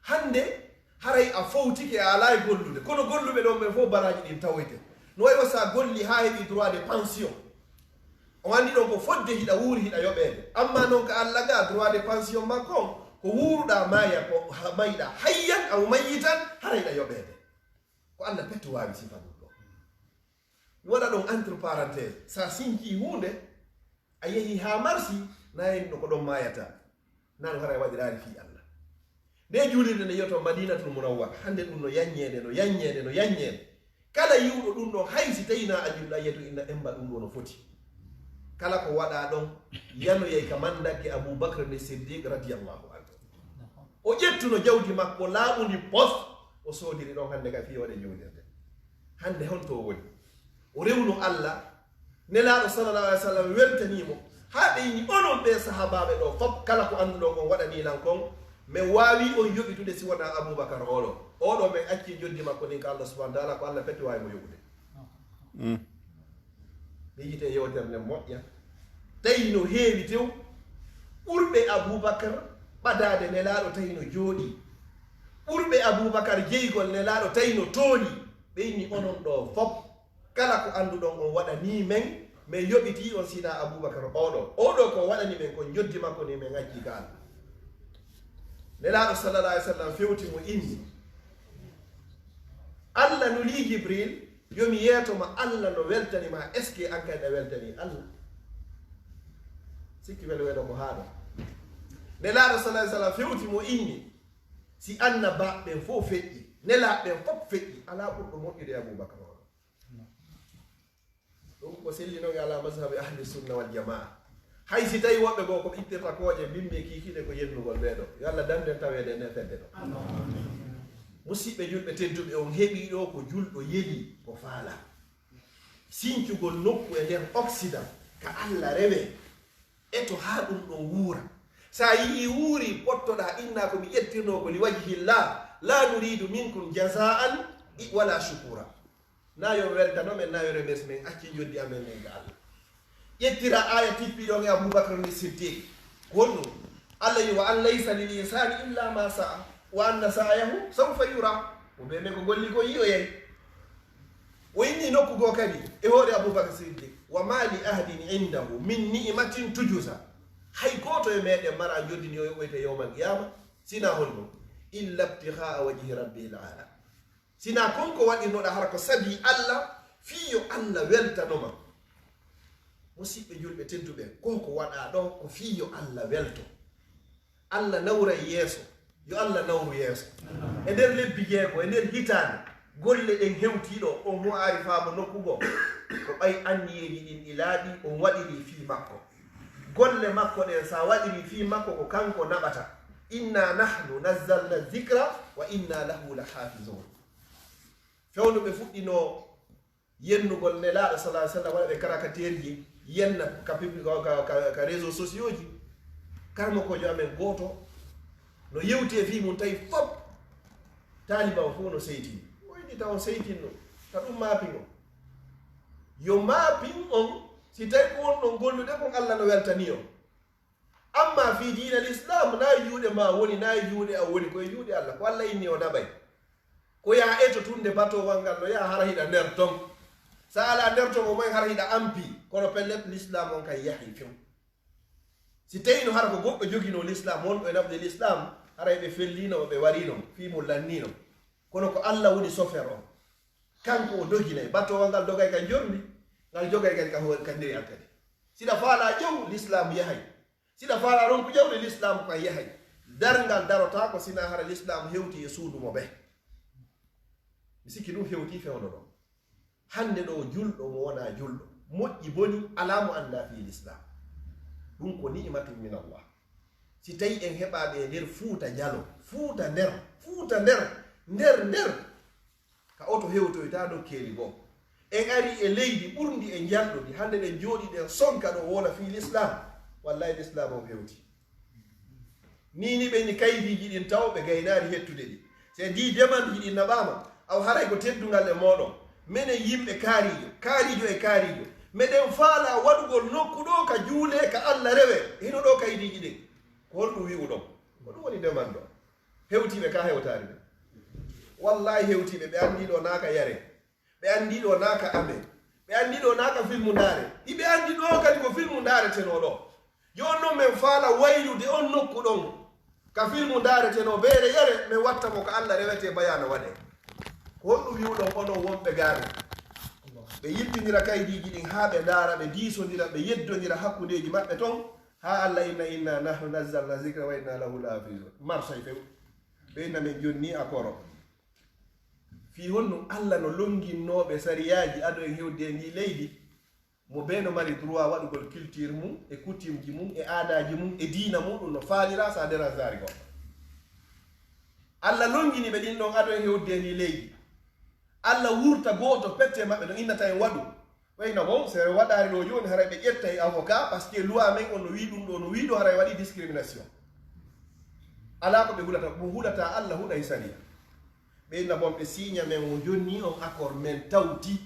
hande haray a fawtike a ala e gollude kono golluɓe ɗon ɓen fof baraji ɗin tawoyte no wayi sa golli ha heɓi droit de pension o andi ɗon ko fodde hiɗa wuuri hiɗa yoɓede amma noon ko Allah ga droit de pension makko ko wuruɗa maya ko mayɗa hayyan aw mayitan hara hiɗa yoɓede ko Allah petto wawi sifa ɗum ɗo mi waɗa ɗon entre parenthèse sa sinki hunde a yeehi ha marsi nayen ɗo ko ɗon mayata nan hara waɗirani fi Allah nde julirde nde yiyata Madinatul Munawwara hande ɗum no yaññede kala yiwɗo ɗum ɗon hay si tawina ajulɗa yeto inna emba ɗum ɗo no foti kala ko waɗa ɗon yanoyey ka mandake Aboubacre ne Siddiq radiyallahu anhu o ƴettuno jawdi makko laaɓudi post o soodiri ɗon hande ka fi waɗe julirde hande honto woni o rewno Allah nelaɗo sallallahu alaihi wa sallam weltanimo ha ɓeyni onon ɓe sahabaɓe ɗo fof kala ko anduɗon on waɗanilan kon min wawi on yoɓitude si wona Aboubacre oɗo min acci joddi makko nin ko Allah subhanahu wa taala ko Allah petti wawi mo yoɓude mi yite yewtere nden moƴƴa tawi no heewi tew ɓurɓe Aboubacre ɓadade nelaɗo tawi no jooɗi ɓurɓe Aboubacre jeygol nelaɗo tawi no tooli ɓeyni onon ɗo fof kala ko anduɗon on waɗani men min yoɓiti on sina Aboubacre oɗo ko waɗani men ko joddi makko ni min acci ka Allah nelaɗo sallallahu alaihi wa sallam fewti mo inni Allah no li Jibril yomi yeetoma Allah no weltanima est ce que an kadi a weltani Allah sikki welo weɗo ko haɗo nelaɗo sallallahu alaihi wa sallam fewti mo inni si annabaɓe fof feƴƴi nelaɓe fof feƴƴi ala ɓurɗo moƴƴude Aboubacre oɗo ɗum ko sellinoge ala mazhabi ahli sunna wal jamaa hay si tawi woɓɓe goo ko ɓittirta kooƴe bimɓe kikiɗe ko yennugol ɓeeɗo yo Allah danden tawede ene fedde ɗo musidɓe julɓe tedduɓe on heeɓi ɗo ko julɗo yeli ko faala sincugol nokku e nder Occident ka Allah rewe eto ha ɗum ɗon wuura sa yii wuuri pottoɗa inna komi ƴettirno ko li wajhillah la nuridu minkum jazaan wala shukura na yo weltanomen na yo remercie men acci joddi amen men ga Allah ƴettira aya tippiɗon e Aboubacre ni Siddiq wonno Allah yi wa an laysa lil insani illa ma sa'a wa anna sa'yahu sawfa yura o ɓe men ko golli ko yi o yeyi o inni nokkugo kadi e hoore Aboubacre Siddiq wa ma li ahadin indahu min ni'matin tujusa hay goto e meɗen mara joddini o yoɓoyte yawmal qiyama sina holno illa ibtigha'a wajhi rabbil ala sina konko waɗinoɗa hara ko sabi Allah fiyo Allah weltanoma musidɓe julɓe tedduɓe koko waɗa ɗo ko fiyo Allah welto Allah nawra yeeso yo Allah nawru yeeso e nder lebbi jeego e nder hitande golle ɗen hewtiɗo on mo ari faamo nokkugo ko ɓay anniyeji ɗin ɗi laaɓi on waɗiri fi makko golle makko ɗen sa waɗiri fi makko ko kanko naɓata inna nahnu nazzalna dhicra wa inna lahu la hafizun fewnuɓe fuɗɗino yennugol nelaaɗo sallah sallam waɗa ɓe karakaterji yenna ka réseau sociaux ji karmo kojo amen gooto no yewti fi mum tawi fop taliba o fof no seytini woyni taw seytinno ta ɗum mapping o yo mapping on si tawi ko on ɗon gollude kon Allah no weltani o amma fi dina l'islam nayi juuɗe ma woni nayi juuɗe a woni koye juuɗe Allah ko Allah inni o naɓay ko yaha eto tunde batowal ngal no yaha hara hiɗa nder ton sa ala nder ton o moy hara hiɗa ampi kono pellet l'islam on kay yahi few si tawi no hara ko goɓɓe jogino l'islam wonɓe e naɓde l'islam hara ɓe fellino ɓe warino fimo lannino kono ko Allah woni sofer o kanko o doginay batowal ngal dogay ka jorndi ngal jogay kadi ka ndiri akkadi siɗa faala ƴew l'islam yahay siɗa faala ronko ƴewde l'islam kan yahay darngal darota ko sina hara l'islam hewti e suudumo ɓe mi sikki ɗum hewti fewno ɗon hande ɗo julɗo mo wona julɗo moƴƴi boni alamo anda fi l'islam ɗum ko ni'matum min Allah si tawi en heɓaɓe e nder fuuta jalo fuuta nder ka oto hewtoyta ɗo keeli goo en ari e leydi ɓurdi e jalɗudi hande ɗen jooɗi ɗen sonka ɗo wona fi l'islam wallahi l'islam o hewti nini ɓe ni kaydiji ɗin taw ɓe gaynari hettude ɗi se di demanduji ɗin naɓama aw haray ko teddungal e moɗon minen yimɓe kaarijo e kaarijo meɗen faala waɗugol nokku ɗo ka juule ka Allah rewe hino ɗo kaydiji ɗin ko holɗum wi'uɗon ko ɗum woni deman ɗo hewtiɓe ka hewtari ɓe wallahi hewtiɓe ɓe andiɗo naaka yare ɓe andiɗo naaka ame ɓe andiɗo naaka filmu ndaare iɓe andi ɗo kadi ko filmu ndaareteno ɗo yon noon min faala waylude on nokku ɗon ka filmu ndaareteno beere yare min watta mo ko Allah rewete bayana waɗe ko holɗum wi'uɗon onon wonɓe gaare ɓe yippidira kaydiji ɗin haa ɓe ndaara ɓe diisodira ɓe yeddodira hakkundeji maɓɓe ton haa Allah inna nahnu nazzalna zicra wa inna lahu lahafizun marsay few ɓe inna min jonni a koro fi honno Allah no longinnoɓe sariyaji aɗo en hewde e ndi leydi mo ɓe no mari droit waɗugol culture mum e coutume ji mum e aadaji mum e diina muɗum no faalira sa dera zari goɗɗo Allah longini ɓe ɗin ɗon aɗo en hewde e ndi leydi Allah wurta gooto pette maɓɓe no innata en waɗu wayno bon so waɗari ɗo joni haray ɓe ƴetta e avocat par ce que loi men on no wi ɗum ɗo no wi ɗo haray waɗi discrimination ala ko ɓe hulata mo hulata Allah huɗay sariya ɓe inna bon ɓe signa men mo jonni on accord men tawti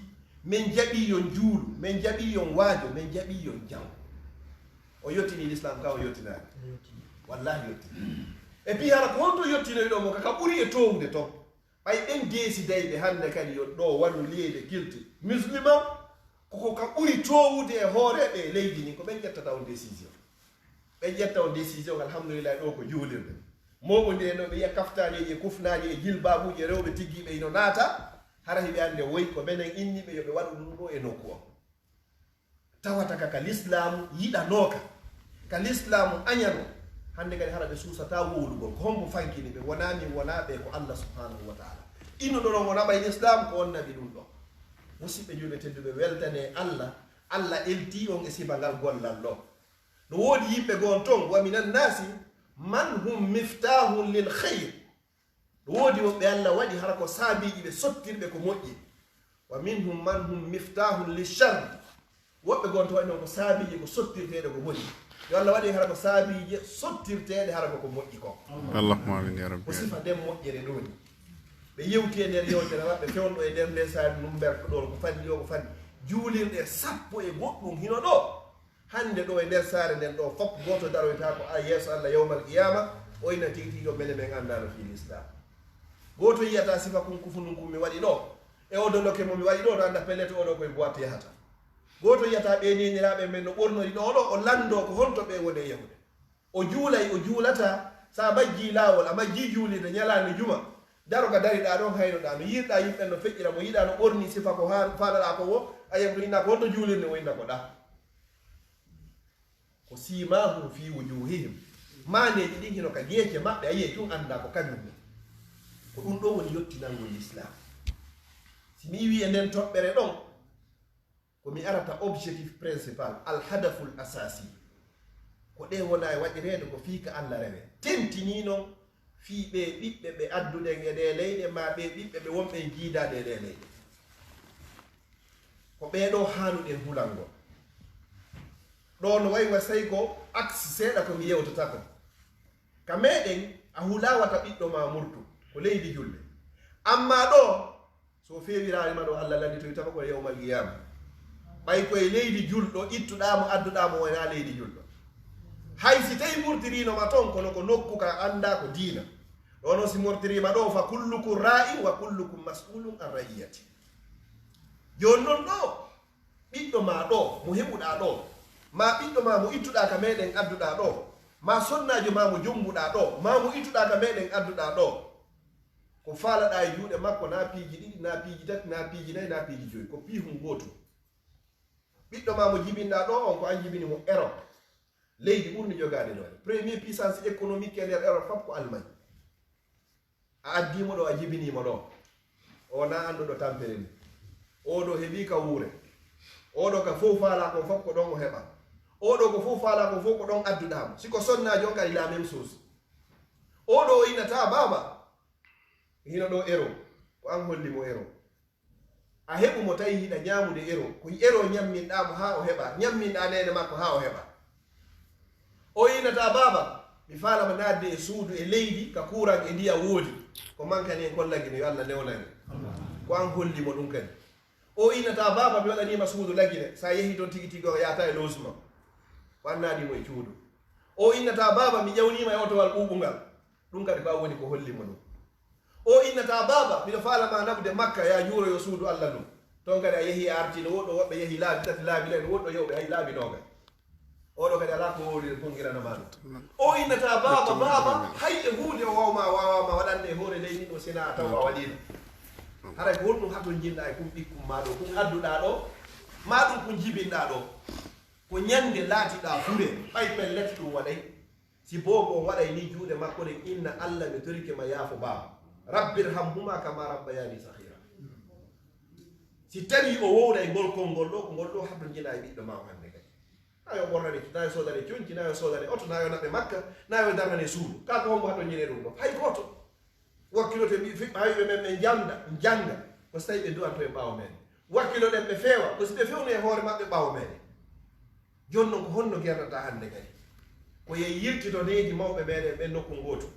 min jaɓi yon juulu min jaɓi yon waajo min jaɓi yon jaw o yettini l'islam ka o yettinani wallahi yettini et puis hara ko honto yettinoy ɗo mo kaka ɓuuri e towde ton ɓay ɓen deesidayɓe hannde kadi yo ɗo wannu leyde guilti musulman koko ka ɓuri towude e hooreɓe e leydi ni ko ɓen ƴettata on décision ɓen ƴetta on décision alhamdulillah ɗo ko juulirde moɓodire no ɓe yiya kaftaneji e kufnaji e jilbabuji rewɓe tiggiɓe ino naata hara hiɓe ande woyi ko menen inniɓe yoɓe waɗu ɗum ɗo e nokku o tawata ka l'islamu yiɗanoka ka l'islamu añano hande kadi hara ɓe suusata wowlugol ko hombo fankini ɓe wona min wona ɓe ko Allah subhanahu wa taala innuɗo ɗon wona ɓay l'islam ko on naɓi ɗum ɗo musidɓe julɓe tedduɓe weltane Allah elti on e sibangal gollal ɗo no woodi yimɓe gon ton wa minan nasi man hum miftahun lil khayr no woodi wonɓe Allah waɗi hara ko saabiji ɓe sottirɓe ko moƴƴi wa minhum man hum miftahun lil shar woɓɓe gon to waɗi noon ko saabiji ko sottirteɗe ko moƴƴi yo Allah waɗi hara ko saabiji sottirteɗe hara ko moƴƴi ko Allahumma amin ya rabbi ko sifa nden moƴƴere ɗoni ɓe yewti e nder yewtere maɓɓe fewno e nder ndesaani numberko ɗon ko fanni o ko fanni juulirɗe sappo e goɗɗum hino ɗo hande ɗo e nder saare nden ɗo fop goto daroyta ko a yeeso Allah yawmal qiyama o ina tigi mele men andano fi l'islam goto yiyata sifa kum kufunum kum mi waɗi ɗo e oɗo loke mo mi waɗi ɗo to anda pellete oɗo koye boite yahata goto yiyata ɓeneniraɓe men no ɓornori ɗo ɗo o lando ko honto ɓe woni e yahude o juulay o juulata sa majji lawol a majji juulide ñalande juma daro ka dariɗa ɗon haynoɗa no yirɗa yimɓe no feƴƴira mo yiɗa no ɓorni sifa ko faɗaɗa ko wo ayam ɗo inna ko honto juulirde o inna ko ɗa ko simahum fi wujuhihim maneji ɗin hino ka geece maɓɓe a yiye tun anda ko kañum ni ko ɗum ɗo woni yettinalngol l'islam si mi wi e nden toɓɓere ɗon komi arata objectif principal alhadaful asasi ko ɗe wona e waɗireede ko fii ka Allah rewe tentini noon fii ɓe ɓiɓɓe ɓe adduɗen e ɗe leyɗe ma ɓe ɓiɓɓe ɓe wonɓe jiidaɗe e ɗe leyɗe ko ɓeeɗo haanuɗen hulango ɗo no wayi wasay ko axe seeɗa ko mi yewtata ko ka meɗen a hulawata ɓiɗɗo ma murtu ko leydi julɓe amma ɗo so feewirarima ɗo Allah landitoy tawa ko yawmal qiyama ɓay koye leydi julɗo ittuɗamo adduɗamo wona leydi julɗo hay si tawi murtirinoma toon kono ko nokku ka anda ko diina ɗo noon si murtirima ɗo fa kullukum ra'in wa kullukum mas'ulun an ra'iyati joni noon ɗo ɓiɗɗo ma ɗo mo heɓuɗa ɗo ma ɓiɗɗo ma mo ittuɗa ka meɗen adduɗa ɗo ma sonnajo ma mo jombuɗa ɗo ma mo ittuɗa ka meɗen adduɗa ɗo ko faalaɗa e juuɗe makko na piiji ɗiɗi na piiji tati na piiji nayi na piiji joyi ko piihum gootum ɓiɗɗo ma mo jibinɗa ɗo on ko an jibini mo Europe leydi ɓurni jogade ɗo premier puissance économique e nder Europe foof ko Allemagne a addimo ɗo a jibinimo ɗo o na annduɗo tampere ni oɗo heeɓi ka wuure oɗo ka fof faala ko fof ko ɗon o heɓa oɗo ko fof faala ko fof ko ɗon adduɗamo siko sonnajo on kadi la même chose oɗo o inata baba hino ɗo ero ko an hollimo ero a heɓumo tawi hiɗa ñamude ero ko ero ñamminɗamo ha o heɓa ñamminɗa nene makko ha o heɓa o inata baba mi falama nadde e suudu e leydi ka kuran e ndiya woodi ko mankani en kollagino yo Allah newnani ko an hollimo ɗum kadi o inata baba mi waɗanima suudu lagine sa yehi toon tigi tigi o yata e logement ko annadimo e cuudu o innata baba mi ƴawnima e otowal ɓuɓugal ɗum kadi ko a woni ko hollimo ɗum o innata baba miɗo falama nabde makka ya juuro yo suudu Allah ɗum toon kadi a yehi a artino woɗɗo woɓɓe yehi laabi tati laabi len woɗɗo yewɓe hay laabi noga oɗo kadi ala ko wowlide pongiranama ɗum o innata baba hay e hunde o wawama waɗande e hoore leydi ɗo sina taw a waɗino haray ko honɗum haton jinɗa e kum ɓikkum ma ɗo kum adduɗa ɗo ma ɗum ko jibinɗa ɗo ko ñande laatiɗa fure ɓay pellete ɗum waɗay si bobo on waɗay ni juuɗe makko ɗen inna Allah mi torike ma yaafo baba rabbir hamhuma kama rabbayani sahira si tawi o wowɗay ngol konngol ɗo ko ngol ɗo haton jina e ɓiɗɗo ma o hande kadi nayo ɓornane nayo sodane coñci nayo sodane oto nayo naɓe makka nayo darnane suudu ka ko hombo haton jine ɗum ɗo hay goto wakkilote hayɓe men ɓe janga ko so tawi ɓe duwanto e ɓaawo meɗen wakkilo ɗen ɓe feewa ko si ɓe fewni e hoore maɓɓe ɓaawo meɗen joni noon ko honno gerdata hande kadi ko ye yirtito needi mawɓe meɗen ɓen nokku gootu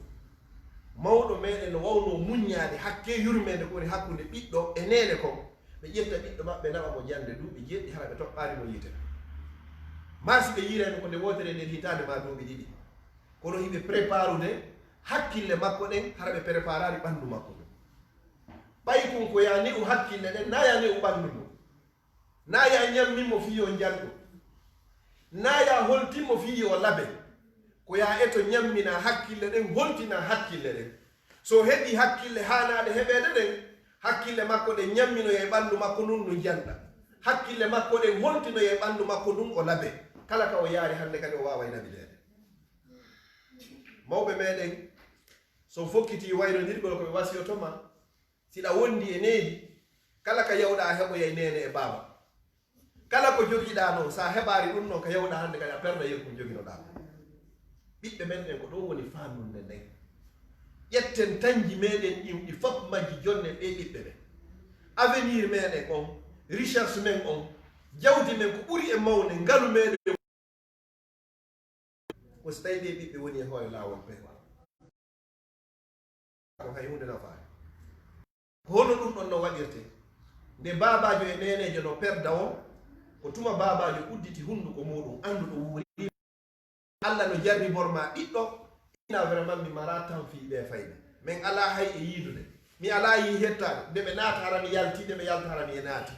mawɗo meɗen no wawno muññade hakke yurmede ko woni hakkude ɓiɗɗo e nene kon ɓe ƴetta ɓiɗɗo maɓɓe naɓa mo jande duuɓi jeɗɗi hara ɓe toɓɓanimo yiite masi ɓe yirani ko nde wotere nder hitande ma duuɓi ɗiɗi kono hiɓe préparude hakkille makko ɗen hara ɓe préparari ɓanndu makko ɗum ɓay kum ko ya ni'u hakkille ɗen na ya ni'u ɓanndu ɗum na ya ñammimo fiyo janɗo na ya holtimmo fiyo labe ko ya eto ñammina hakkille ɗen holtina hakkille ɗen so heɓi hakkille hanaɗe heɓede ɗen hakkille makko ɗen ñammino e ɓanndu makko ɗum no janɗa hakkille makko ɗen holtino e ɓanndu makko ɗum o labe kala ka o yaari hande kadi o wawa nabilede mawɓe meɗen so fokkiti waynodirgol koɓe wasiyotoma siɗa wondi e needi kala ka yawɗa heɓoyay nene e baba kala ko jogiɗa noon sa heɓari ɗum noon ka yawɗa hande kadi a perda yekkum joginoɗa ɓiɓɓe men ɗen ko ɗon woni famnunde nden ƴetten tanji meɗen ɗin ɗi fof majji jonne ɓe ɓiɓɓe ɓen avenir meɗen on recherche men on jawdi men ko ɓuri e mawne ngalu meɗen ko so tawi ɗe ɓiɓɓe woni e hoore lawol pewa ko hay hunde nafaare hono ɗum ɗon no waɗirte nde babajo e nenejo no perda o ko tuma babajo udditi hunduko muɗum andu ɗo wuuri Allah no jarri borma ɓiɗɗo ina vraiment mi mara tan fiiɓe fayde min ala hay e yiidude mi ala yi hettade nde ɓe naata hara mi yalti nde ɓe yalta hara mi e naati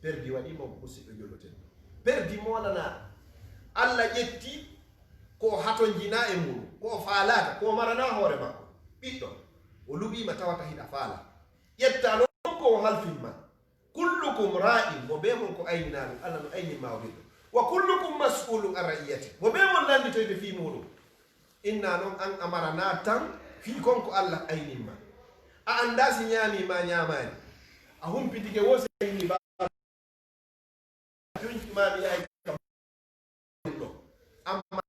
perdi waɗimo ko musidɗo jolloten perdi monana Allah ƴetti ko haton jina e muɗum ko faalata ko marana hoore makko ɓiɗɗo o luɓima tawata hiɗa faala ƴetta noon ko halfinma kullukum ra'in mo be mon ko ayninaɗum Allah no ayninma o ɓiɗɗo wa kullukum mas'ulun an ra'iyati mo be mon landitoyde fi muɗum inna noon an amarana tan fi konko Allah ayninma a anda si ñaamima ñaamani a humpitike wosi ayni ba joñimami ay kam ɗo amma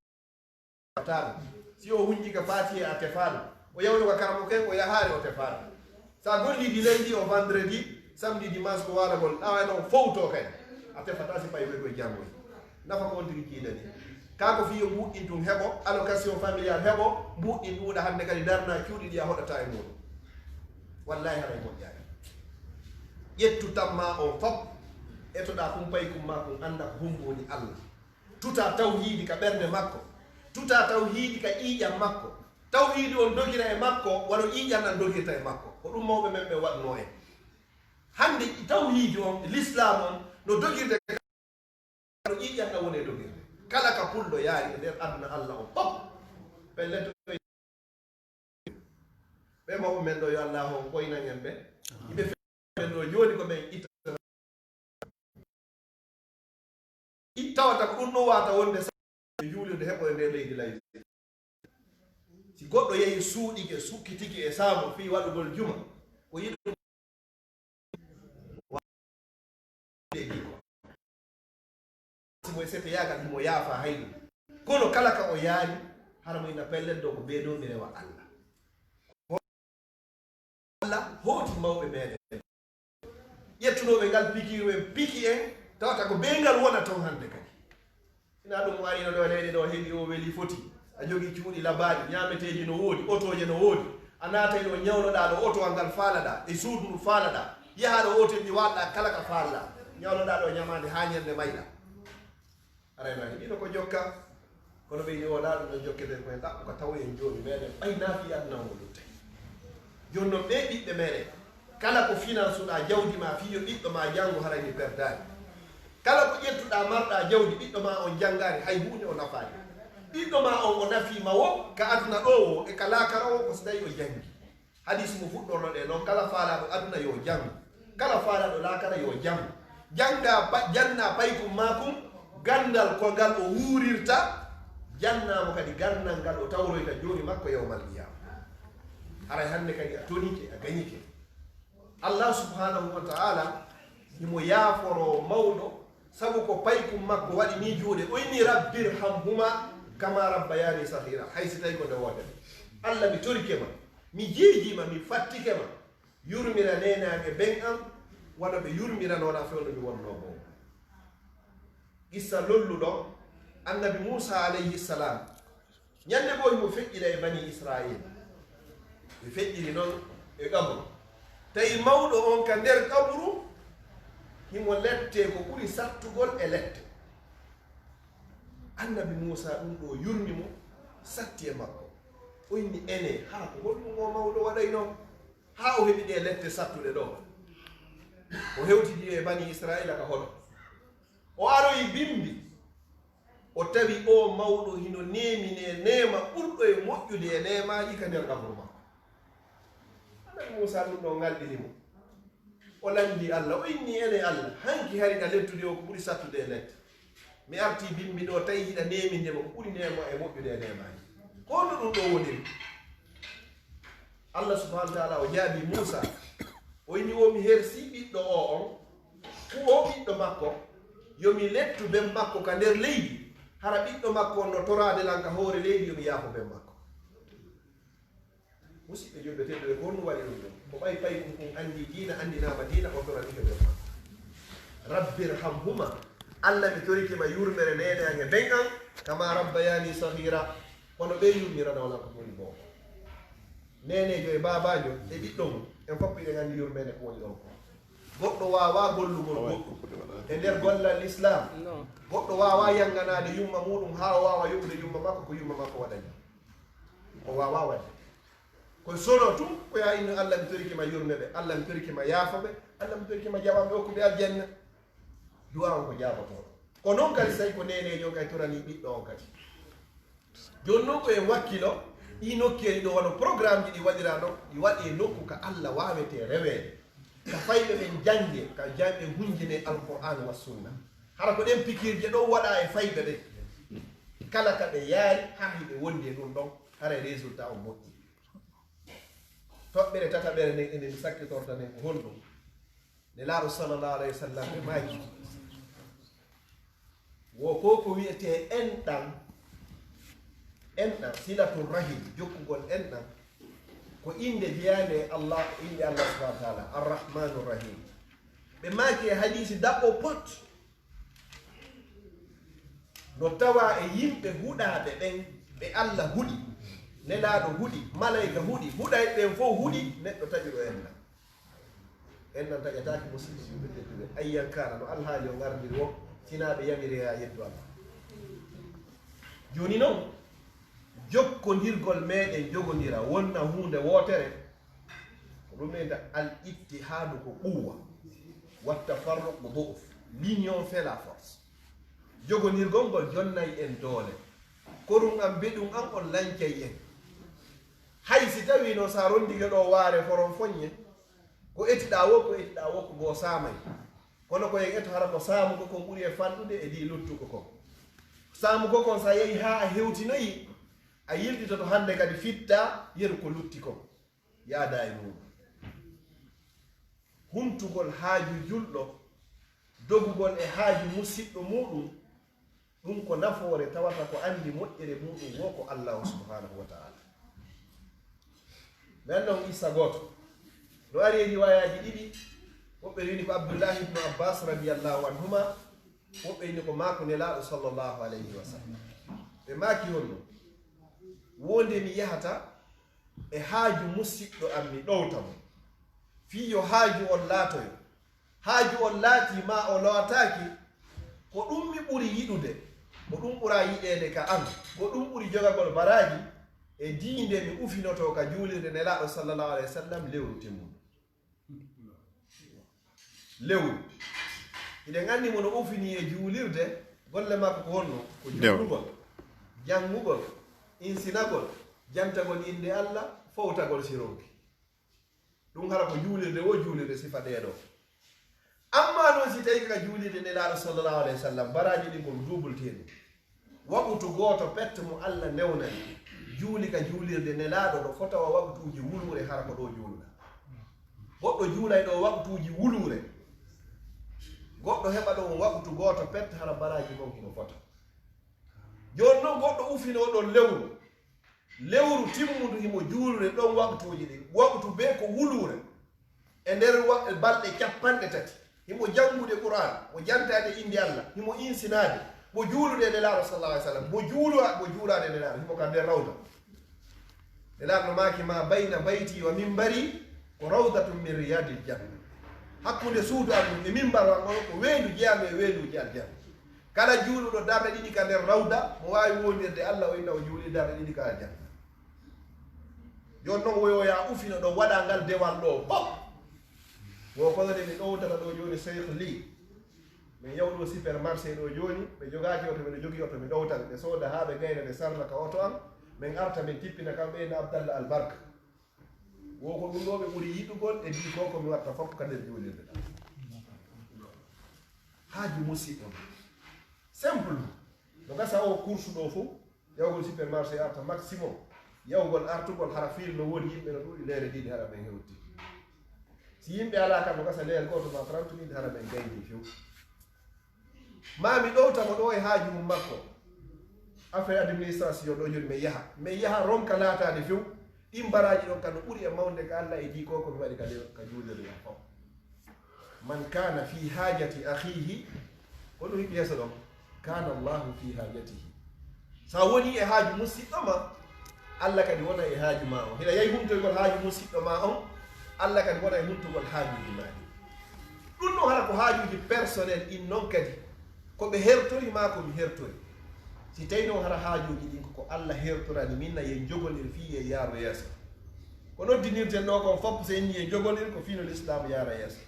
taɗo si o hunjika fatiye a tefaɗo o yawno ko karamo ken o yahaari o tefaɗo sa gollidi lundi o vendredi samedi dimanche ko walagol ɗawa noon fowto kay a tefata si pay koye janggoy nafa ko wontiri kiidani kako fiyo mbuɗɗin tum heɓo allocation familial heɓo mbuɗɗin ɗuuɗa hannde kadi darna cuuɗi ɗi a hoɗata e muɗum wallahi haɗa e moƴƴani ƴettu tamma on fop etoɗa kumpay kumma kum anda ko humboni allah tuta tawhidi ka ɓernde makko tuta tawhidi ka ƴiiƴam makko tawhidi on dogira e makko waɗo ƴiiƴam nan dogirta e makko ko ɗum mawɓe men ɓe waɗno en hande tawhidi on l'islam on no dogirde no ƴiiƴam ɗam woni e dogirde kala ka pulɗo yaari e nder aduna allah o pop pelleto ɓe mawɓe men ɗo yo allah o ɓoynan en ɓe yiɓe men ɗo joni ko ɓen tawata ko ɗum ɗo wata wonde juulirde heɓoye nde leydi laydi si goɗɗo yehi suuɗike sukkitiki e saamo fi waɗugol juma ko yiɗo simo sete yagal himo yaafa hayɗum kono kala ka o yaari hara moyna pellen ɗo ko ɓeeɗo mi rewa allah allah hooti mawɓe meɗen ƴettunoɓe ngal pikiwen piki en tawata ko ɓeygal wona toon hannde kadi ina ɗum arino ɗo leyɗe ɗo heɓi o weeli foti a jogii cuuɗi labaɗi ñaameteeji no woodi otoje no woodi a naatay ɗo ñawnoɗa ɗo oto ngal faalaɗa e suudu ndu faalaɗa yaha ɗo otel ɗi waɗɗa kala ka faalɗa ñawnoɗa ɗo ñamade ha ñande mayɗa arayno heɓino ko jokka kono ɓeyni oɗa ɗum no jokketen koye ɗaɓɓo ko taw en joni meɗen ɓaynafi adnamo ɗum tawi joni noon ɓe ɓiɓɓe meɗen kala ko finance uɗa jawdi ma fiyo ɓiɗɗo ma janngo harayni perdani kala ko ƴettuɗa marɗa jawdi ɓiɗɗo ma on janngani hay hunde o nafani ɓiɗɗo ma on o nafima wo ka aduna ɗo o e ka laakara o ko so tawi o jangi hadis mo fuɗɗorno ɗe noon kala faalaɗo aduna yo jangu kala faalaɗo laakara yo jangu janga janna paykum makum gandal ko ngal o wuurirta jannamo kadi gandal ngal o tawroyta joni makko yawmal qiyama haray hande kadi a tonike a gañike allah subhanahu wa ta'ala himo yaaforo mawɗo sabu ko paykum makko waɗi ni juuɗe oyni rabbir hamhuma kama rabbayani sahira haysi tawi ko nde wodani allah mi torike ma mi jiijima mi fattike ma yurmira nenage ɓen am wano ɓe yurmiranoɗa fewno mi wonno bo issa lolluɗo annabi moussa alayhi salam ñande goo himo feƴƴira e bani israil ɓe feƴƴiri noon e ƙabru tawi mawɗo on ka nder ƙabru himo lette ko ɓuri sattugol e lette annabi moussa ɗum ɗo yurmi mo satti e makko o inni ene ha ko holɗum o mawɗo waɗay noon ha o heɓi ɗe lette sattuɗe ɗo o hewtidi e bani israila ka hoɗo o aroyi bimbi o tawi o mawɗo hino nemine nema ɓurɗo e moƴƴude e nemaji ka nder ƙabru makko annabi moussa ɗum ɗo ngalɗinimo o landi allah o inni ene allah hanki hariɗa lettude o ko ɓuri sattude e lette mi arti bimbi ɗo tawi hiɗa nemindema ko ɓuri nema e moƴƴude e nemaji hono ɗum ɗo woniri allah subahanahu wa taala o jaabi moussa o inni omi hersi ɓiɗɗo o on o ɓiɗɗo makko yomi lettu ben makko ka nder leydi hara ɓiɗɗo makko on no torade lan ka hoore leydi yomi yaafo ben makko musidɓe julɓe tedduɓe ko honno waɗi ɗum ɗon ko ɓay paykum kum andi diina andinama diina o toranike ben makko rabbir hamhuma allah mi torikima yurmere nenage ben an kama rabbayani sahira kono ɓe yurmiranolan ko woni boo nenejo e babajo e ɓiɗɗo mum en fof ɓiɗen andi yurmede ko woni ɗon ko goɗɗo wawa gollugol goɗɗum e nder gollal l'islam goɗɗo wawa yanganade yumma muɗum ha o wawa yoɓude yumma makko ko yumma makko waɗani o wawa wadde koye sono tum ko ya inno allah mi torikima yurmeɓe allah mi torikima yaafoɓe allah mi torikima jaɓaɓe hokkude aljanna duwa on ko jabotoɗo ko noon kadi so tawi ko nenejo kay torani ɓiɗɗo on kadi joni noon ko en wakkilo ɗi nokkeli ɗo wono programme ji ɗi waɗira ɗo ɗi waɗi e nokku ka allah wawete rewede ka fayɓe ɓen jangge ka jamɓe hunjine alqur'an wa sunna hara ko ɗen pikirje ɗon waɗa e fayɓe ɓe kala ka ɓe yaari har hiɓe wondi e ɗum ɗon hara e résultat o moƴƴi toɓɓere tataɓere nden enen sakkitorta nden ko honɗum ne laaɗo sallallahu alayhi wa sallam ɓe maaji wo ko wiyete enɗam silatul rahim jokkugol enɗam ko inde jeyande allah inde allah subahana wa taala arrahmanu rahim ɓe maaki e hadisi daɓɓo pot no tawa e yimɓe huɗaɓe ɓen ɓe Allah huɗi nelaaɗo huɗi malayika huɗi huɗay ɓen fof huɗi neɗɗo taƴiro ennan taƴataki musidɓe yimɓe tedduɓe ayyankana no alhaali o gardiri o sinaɓe yamiri ha yeddu Allah joni noon jokkodirgol meɗen jogodira wonna hunde wotere ko ɗumeda al ittihadu ko quwa watta farruqu du'f l'union fait la force jogodirgol ngol jonnay en doole korum am beɗum an on lancay en hay si tawi no sa rondigue ɗo waare foron foññe ko etiɗa wo ko go saamay kono ko en eto hara ko saamugo kon ɓuuri e fanɗude e ɗi luttuko kon saamugo kon sa yehi ha a hewtinoyi a yilɗitoto hande kadi fitta yeru ko lutti kon yaada e muɗum humtugol haaju julɗo dogugol e haaju musidɗo muɗum ɗum ko nafoore tawata ko andi moƴƴere muɗum wo ko allahu subhanahu wa taala mi anda on issa gooto no ari e riwayaji ɗiɗi woɓɓe wini ko abdoullahi ibnu abbas radiallahu anhuma woɓɓe wini ko maako nelaaɗo sallllahu alayhi wa sallam ɓe maaki honno wonde mi yahata e haaju musidɗo am mi ɗowta mo fii yo haaju on laatoyo haaju on laati ma o lowataki ko ɗum mi ɓuri yiɗude ko ɗum ɓura yiɗede ka an ko ɗum ɓuri jogagol baraji e diinde mi ufinoto ka juulirde nelaaɗo sallllahu alayhi wa sallam lewru temmuɗo lewru iɗen anndi mo no ufini e juulirde golle makko ko honno ko juulugol janngugol insinagol jantagol inde Allah fowtagol sironki ɗum hara ko juulirde wo juulirde sifa ɗeɗo amma noon si tawi ka juulirde nelaaɗo sallllahu alayhi wa sallam baraji ɗin kon duubulteɗum waɓutu gooto pette mo Allah newnani juuli ka juulirde nelaaɗo ɗo fotawa waɓutuuji wulure hara ko ɗo juulɗa goɗɗo juulay ɗo waɓutuuji wulure goɗɗo heɓa ɗo waɓutu gooto pette hara baraji kon kino fota joni noon goɗɗo ufino ɗon lewru timmudu himo juulure ɗon waɓutuuji ɗin waɓutu be ko wulure e nder balɗe 30 himo janngude qur'an mo jantade inde Allah himo insinade mo juulude nelaaɗo sallallahu alayhi wa sallam mo juulade nelaaɗo himo ka nder rawda nelaaɗo maaki ma bayna bayti wa mimbari ko rawdatun min riyadil janna hakkunde suudu am e mimbar am ko weendu jeyam e weenduji aljanna kala juuluɗo darde ɗiɗi ka nder rawda mo waawi wondirde Allah o inna o juuli darde ɗiɗi ka aljanna joni noon woyoya ufino ɗo waɗa ngal dewal ɗo pop wo kolode mi ɗowtata ɗo joni cheikh li min yawɗo supermarché ɗo joni ɓe jogaki oto ɓeɗo jogui oto mi ɗowtan ɓe sooda ha ɓe gayna ɓe sarla ka oto am min arta min tippina kamɓe ene abdallah albarka wo ko ɗum ɗo ɓe ɓuuri yiɗugol e mbi ko komi watta fof ka nder juulirde ɗam haaju musidɗo simple no gasa o course ɗo fof yawgol supermarché arta maximum yawgol artugol hara fiil no woni yimɓe no ɗuuɗi leere ɗiɗi hara men hewti si yimɓe ala kam no gasa leyel goto ma 30 minutes hara men gayni few mami ɗowtamo ɗo e haaju mum makko affaire administration ɗo joni mi yaha ronka laatade few ɗin baraji ɗon kano ɓuuri e mawde ka Allah e jiko ko mi waɗi ka juulirde ɗam fof man kana fi hajati akhihi ko ɗum yiɓi yeeso ɗon kana Allahu fi hajatihi sa woni e haaju musidɗo ma Allah kadi wona e haaju ma on hiɗa yehi humtoygol haaju musidɗo ma on Allah kadi wona e humtugol haajuji ma ɗi ɗum ɗon hara ko haajuji personnel ɗin noon kadi koɓe hertori ma komi hertori si tawi noon hara haajuji ɗin ko Allah hertorani minna yen jogolir fi e yaaro yeeso ko noddinirten ɗo kon fof so enni e jogolir ko fino l'islam yaara yeeso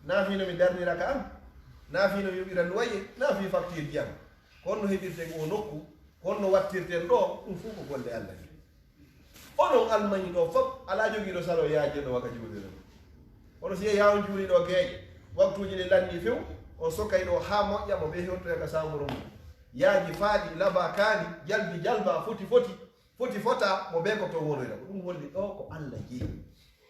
na fino mi darnira ka am na fino mi yoɓira loyer na fi facture jam konno heɓirten o nokku konno wattirten ɗo ɗum fof ko golle Allah ni onon almañi ɗo fof ala jogiiɗo salo yaajeɗo waka juulire oɗo si yehi ha on juuli ɗo geeƴe waktuji ɗi lanni few on sokkay ɗo ha moƴƴa mo ɓe hewtoya ka samuro mum yaaji faaɗi laba kaani jalbi jalba foti fota mo ɓe ko to wonira ko ɗum holli ɗo ko Allah jeeyi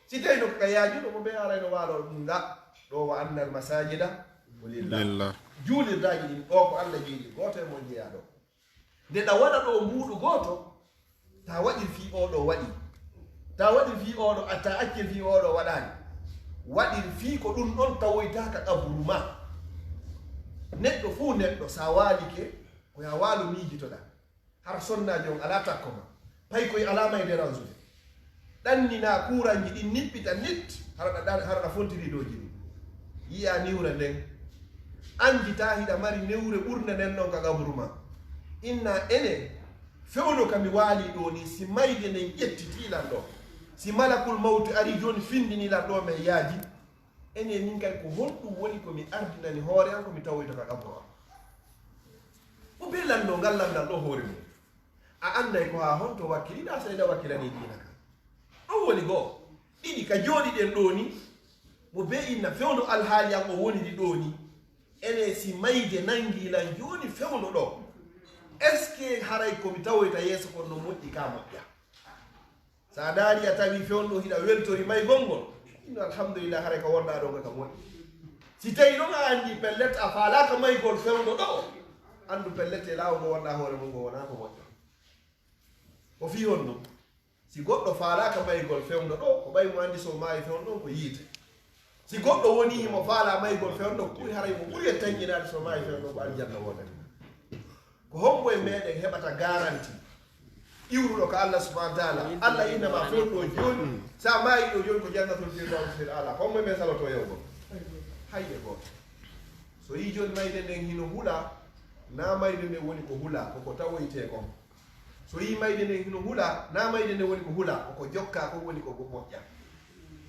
si tawi no ka yaajuɗo mo ɓe arayno waalo ɗum nga ɗo wa annal masajida lillah juulirdaji ɗin ɗo ko Allah jeeyi goto e mon jeeya ɗo nde ɗa waɗa ɗo mbuuɗu goto ta waɗir fi oɗo waɗi ta waɗir fi oɗo ta accel fi oɗo waɗani waɗir fii ko ɗum ɗon tawoytaka qabru ma neɗɗo fuu neɗɗo sa waalike ko ya waalo miijitoɗa har sonnaji on ala takko ma pay koye alama e dérangede ɗannina kuranji ɗin niɓɓita nit haraɗa fontiri dowji ɗum yiya niwre nden andita hiɗa mari newre ɓurde nden ɗon ka qabru ma inna ene fewno kami waali ɗo ni si mayde nden ƴettitilan ɗo si malakul mawtu ari joni findinilan ɗo men yaaji ene min kay ko honɗum woni komi ardinani hoore an komi tawoyto ka qabru am o bellanno ngallandal ɗo hoore mum a anday ko ha honto wakkiliɗa sayda wakkilani dina ka ɗon woni goo ɗiɗi ka jooɗiɗen ɗo ni mo be inna fewno alhaali am o woniri ɗo ni ene si mayde nangilan joni fewno ɗo est ce que haray komi tawoyta yeeso kon no moƴƴi ka moƴƴa sa daari a tawi fewno hiɗa weltori maygol ngol inno alhamdulillah haray ko wonɗa ɗo ka moƴƴi si tawi ɗon a andi pellet a faalaka maygol fewno ɗo andu pellet e laawo ngo wonɗa hoore mum ngo wona ko moƴƴo ko fi on ɗum si goɗɗo faalaka maygol fewno ɗo ko ɓay mo andi so maayi fewno ɗon ko yiite si goɗɗo woni himo faala maygol fewno ɗo ɓuri haray mo ɓuri e tañƴinade so maayi fewno ɗo ko aljanna wonani ko hombo e meɗen heɓata garanti iwruɗo ko Allah subhanahu wa ta'ala Allah innama fewɗo joni sa maayi ɗo joni ko jannatul firdawsil ala hombo e men saloto yewgo hayde goto so yi joni mayde nden hino huula na mayde nden woni ko huula koko tawoyte kon so yi mayde nden hino huula na mayde nden woni ko huula koko jokka ko woni ko moƴƴa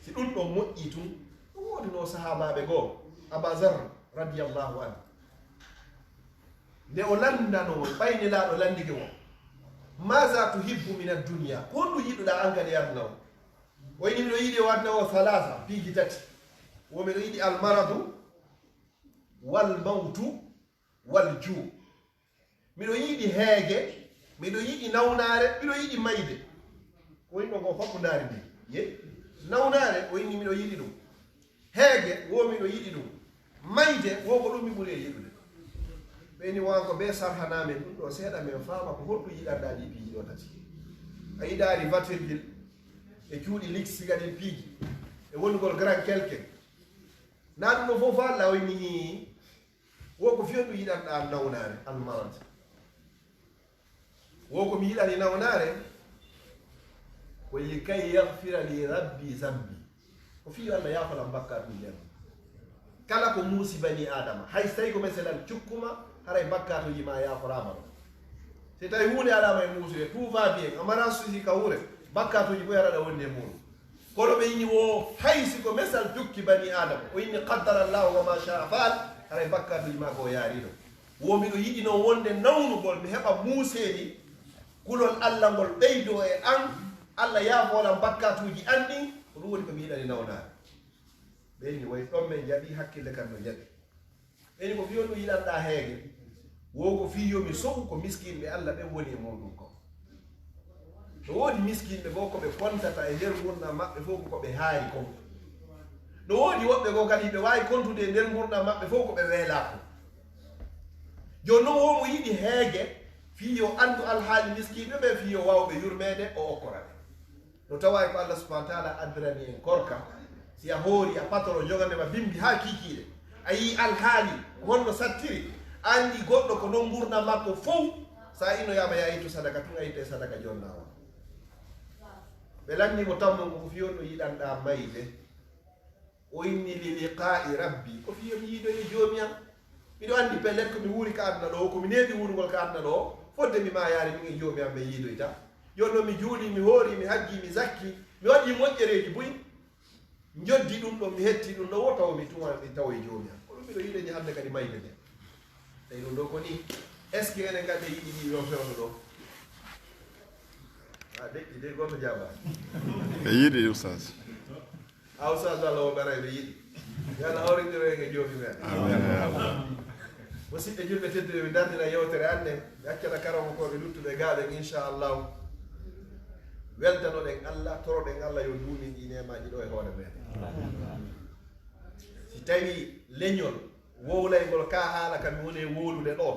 si ɗum ɗon moƴƴi tun ɗum wodi no sahabaɓe goo Abazar radiyallahu anhu nde o landano ɓaynelaɗo landike o maza tuhibbu min ad-dunya ko honɗum yiɗuɗa an kadi aduna o wayni miɗo yiɗi o aduna o halasa piiji tati wo miɗo yiɗi almaradu wal mawtu wal juu miɗo yiɗi heege miɗo yiɗi nawnare miɗo yiɗi mayde ko woni ɗo ko foppo ndaari ndi ye nawnare o inni miɗo yiɗi ɗum heege wo miɗo yiɗi ɗum mayde wo ko ɗum mi ɓuri e yiɗude ɓeni wonko be sarhanamen ɗum ɗo seeɗa men faama ko honɗum yiɗanɗa ɗi piiji ɗo tati a yiɗaari vatirgil e cuuɗi lix sigaɗen piiji e wonugol grand quelque na ɗum ɗo fof Allah wayni wo ko fiyon ɗum yiɗanɗa nawnare almarad wo ko mi yiɗani nawnare ko likay yahfira li rabbi zambi ko fiyo Allah yafalam bakkat ɗum jen kala ko muusi bani adama hay so tawi ko meselan cukkuma haray bakkatuji ma yaforama ɗo si tawi hunde alama e muusude tout va bien amana susi ka wure bakkatuji fof yaraɗa wonde muɗum kono ɓe inni wo hay si ko mesal jukki bani adama o inni qaddara llahu wa ma shaa faal haray bakkatuji ma ko yaari ɗo wo miɗo yiɗi noon wonde nawnugol mi heɓa muuseji kulol Allah ngol ɓeydo e an Allah yaafolam bakkatuji an ɗin ko ɗum woni ko mi yiɗani nawnare ɓeyni way ɗon men jaɓi hakkille kam no jaɓi ɓeni ko fiyon ɗum yiɗanɗa heege wo ko fiyomi sohu ko miskinɓe Allah ɓe woni e muɗum ko no woodi miskinɓe goo koɓe kontata e nder gurdam maɓɓe fof ko koɓe haari kon no woodi woɓɓe goo kadi ɓe wawi kontude e nder gurdam maɓɓe fof koɓe weelako joni noon womo yiɗi heege fiyo andu alhaali miskinɓe ɓe fiyo wawɓe yurmede o okkoraɓe no tawa ko Allah subhanahu wa ta'ala addirani en korka si a hoori a patoro jogandema bimbi ha kikiɗe a yi alhaali honno sattiri andi goɗɗo ko non gurdam makko fof sa inoyama ya ittu sadaka tun a itte sadaka jonnawa ɓe landimo tammo ko fiyon ɗo yiɗanɗa mayde o inni li liqa'i rabbi ko fiyo mi yiiɗo e joomi am miɗo andi pellet komi wuuri ka aduna ɗo komi neeɓi wuurugol ka aduna ɗo fodde mi ma yaari min e joomi am ɓe yiidoyta jonno mi juuli mi hoori mi haggi mi zakki mi waɗi moƴƴereji boyi joddi ɗum ɗo mi hetti ɗum ɗo wo taw mi tuma mi tawa e joomi am ko ɗum miɗo yiiɗeji hande kadi mayde nde tawi ɗum ɗo ko ni est ce que enen kadi yiɗi ɗi ɗo fewno ɗo a deƴƴi de goto jaaba ɓe yiɗi oustas oustas Allah o ɓara ɓe yiɗi yo Allah hawrindiro en e joomi men musidɓe julɓe tedduɓe ɓe dardina yewtere hannde ɓe accata karamo koɓe luttuɓe gaaɓen inchallahu weltanoɗen Allah toroɗen Allah yo duumin ɗi nemaji ɗo e hoore meɗen si tawi leñol wowlaygol ka haala kam woni e wolude ɗo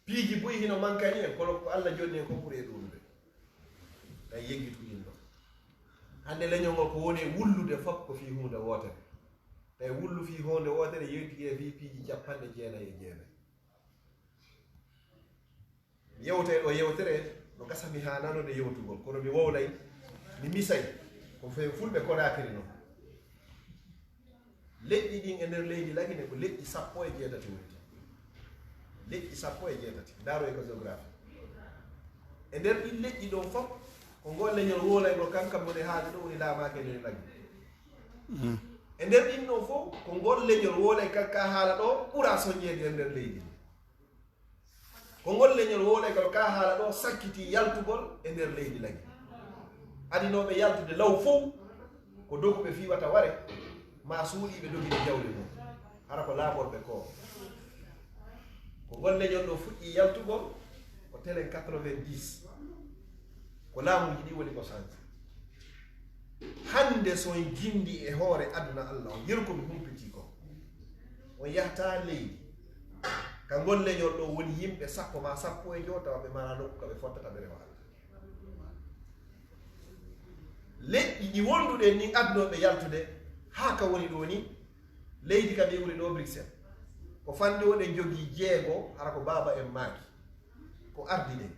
piiji boyi hino mankani en kono ko Allah jonni en ko ɓuuri e ɗuɗude tawi yeggituɗin ɗo hande leñol ngol ko woni wullude fof ko fi hunde wotere tawi wullu fi hunde wotere yewtiki e VP ji 99 yewte o yewtere no gasami ha nanode yewtugol kono mi wowlay mi misay ko fe fulɓe Conakry noon leƴƴi ɗin e nder leydi Lagine ko leƴƴi 17 woni leƴƴi 17 ndaaro e ko géographie e nder ɗin leƴƴi ɗon fof ko ngol leñol wolay ngo kankam woni haade ɗo woni laamake nder Lagine e nder ɗin ɗon fof ko ngol leñol wolay kanka haala ɗo ɓura soññede e nder leydi ko ngol leñol wolay ka haala ɗo sakkiti yaltugol e nder leydi Lagine adinoɓe yaltude law fof ko dow ɓe fiwata ware ma suuɗiɓe dogiɗe jawle mum hara ko laaɓorɓe ko ngol leñol ɗo fuɗɗi yaltugol ko telen 90 ko laamuji ɗi woni ko santi hande son gindi e hoore aduna Allah o yirkomi humpiti ko on yahta leydi ka ngol leñol ɗo woni yimɓe 10 ma 10 tawa ɓe mara nokku kaɓe fottata ɓe rewa leƴƴi ɗi wonduɗe ni adnoɓe yaltude ha ka woni ɗo ni leydi kam woni ɗo Bruxelles ko fande woɗen jogii jeego hara ko baaba en maaki ko ardi ɗen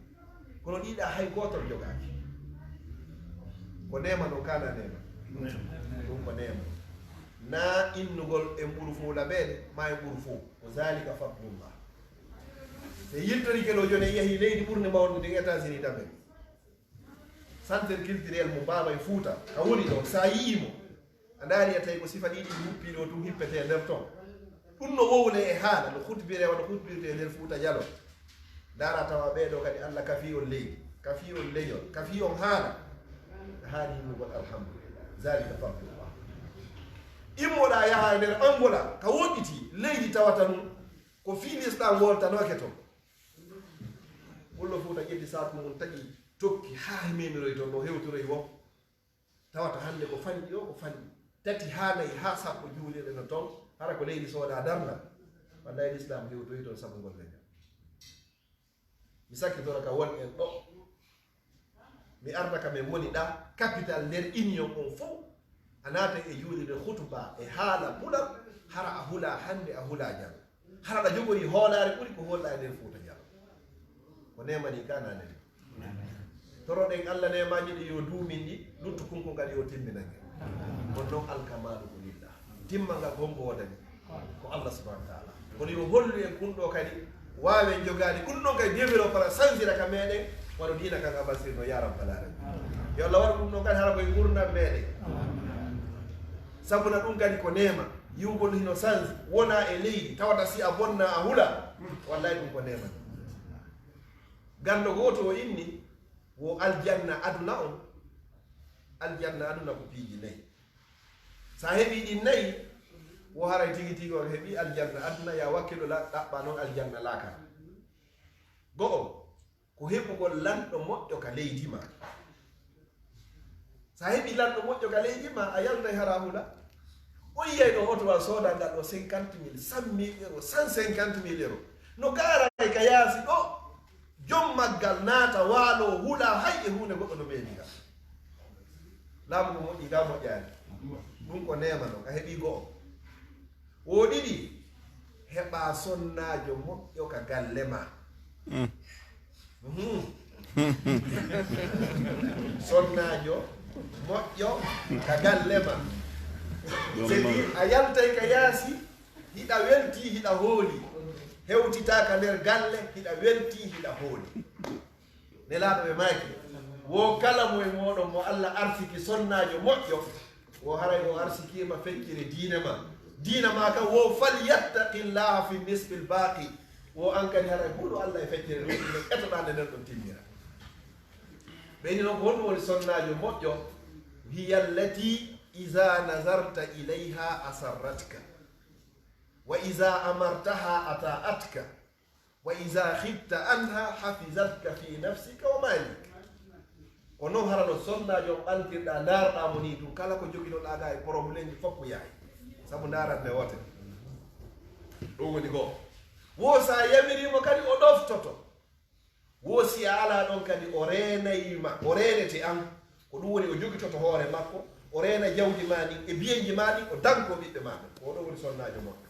kono ɗiɗa hay gotol jogaaki ko nema no kana nema ɗum ko nema na innugol en ɓuru fo laɓeede ma en ɓuru fo ko zalika fadlullah so yiltori keɗo joni yeehi leydi ɓurde mawnude États-Unis tamen centre culturel mo Baba e Fouta ka woni ɗo sa yiimo a ndaari a tawi ko sifa ɗiɗi huppiɗo tum hippete nder ton ɗum no wowle e haala no hutbire waɗa hutbirte e nder Fouta Dialo dara tawa ɓeeɗo kadi Allah kafi on leydi kafi on leñol kafi on haala haali yimugol alhamdulillah zalika fadlullah immoɗa yaha e nder Angola ka woɗɗiti leydi tawata ɗum ko filisɗan woltanoke toon ɓullo Fouta ƴetti saku mum tagi tokki ha memiro to no hewtoroy wo tawata hande ko fanɗi o ko fanɗi tati ha nayi ha sappo juuliɗe no toon hara ko leydi sooda darna wallahi l'islam hewtoyi toon sabu ngol leñol mi sakkitoro ka won en ɗo mi arda ka min woni ɗa capital nder union on fof a naata e juulide hutuba e haala ɓuɗal hara a hula hande a hula jam hara ɗa jogori hoolare ɓuri ko holɗa e nder Fouta Dialo ko nemani kanane toroɗen Allah nemaji ɗi yo duumin ɗi luttu kunko ngal yo timminange on noon alkamalu ko lillah timmagal gongo wodani ko Allah subhanahu wa taala kono yo hollu en kunɗo kadi wawen jogani ɗum ɗon kadi développe para sansira ka meɗen waɗo dina kan abasirno yaram balare yo Allah waɗa ɗum ɗon kadi hara koye gurdam meɗen sabuna ɗum kadi ko nema yiwgol hino sansi wona e leydi tawata si a bonna a hula wallahi ɗum ko nema gando goto o inni wo aljanna aduna on aljanna aduna ko piiji 4 sa heɓi ɗi 4 wo haray tigi tigi on heɓi aljanna aduna ya wakkilo ɗaɓɓa noon aljanna laaka go'o ko heɓugol lanɗo moƴƴo ka leydi ma sa heɓi lanɗo moƴƴo ka leydi ma a yalnay hara hula o yiyay ɗo otowa sooda ngal ɗo 50 000 100 000 euros 150 000 euros no garay ka yaasi ɗo jom maggal naata waalo hula hay e hunde goɗɗo no meeɗi ga laamu ko moƴƴi ga moƴƴaani ɗum ko nema noon a heɓi go'o o ɗiɗi heɓa sonnaajo moƴƴo ka galle ma sonnaajo moƴƴo ka galle ma sedi a yaltay ka yaasi hiɗa welti hiɗa hooli hewtitaka nder galle hiɗa welti hiɗa hooli nelaaɗo ɓe maaki wo kala moye moɗon mo Allah arsiki sonnaajo moƴƴo wo haray o arsikima feccire diina ma kam wo falyattaqillaha fi nisfi lbaqi wo an kadi haray huuɗo Allah e feccire ɗum ɗum etoɗande nden ɗon timmira ɓeyni noon ko honɗum woni sonnaajo moƴƴo hiya allati iza nazarta ilayha asarratka wa iza amartaha ata'atka wa iza khibta anha hafizatka fi nafsika wa malik ko noon harano sonnaajo ɓantirɗa ndaarɗamo ni ɗum kala ko joginoɗaga e probléme ji fof ko yahay sabu ndaratne wote ɗum woni goo wo sa yamirimo kadi o ɗoftoto wo si a ala ɗon kadi o renayima o renete an ko ɗum woni o jogitoto hoore makko o reena jawdi ma ɗi e biyeji ma ɗi o danko ɓiɓɓe maɓe ko ɗo woni sonnajo makko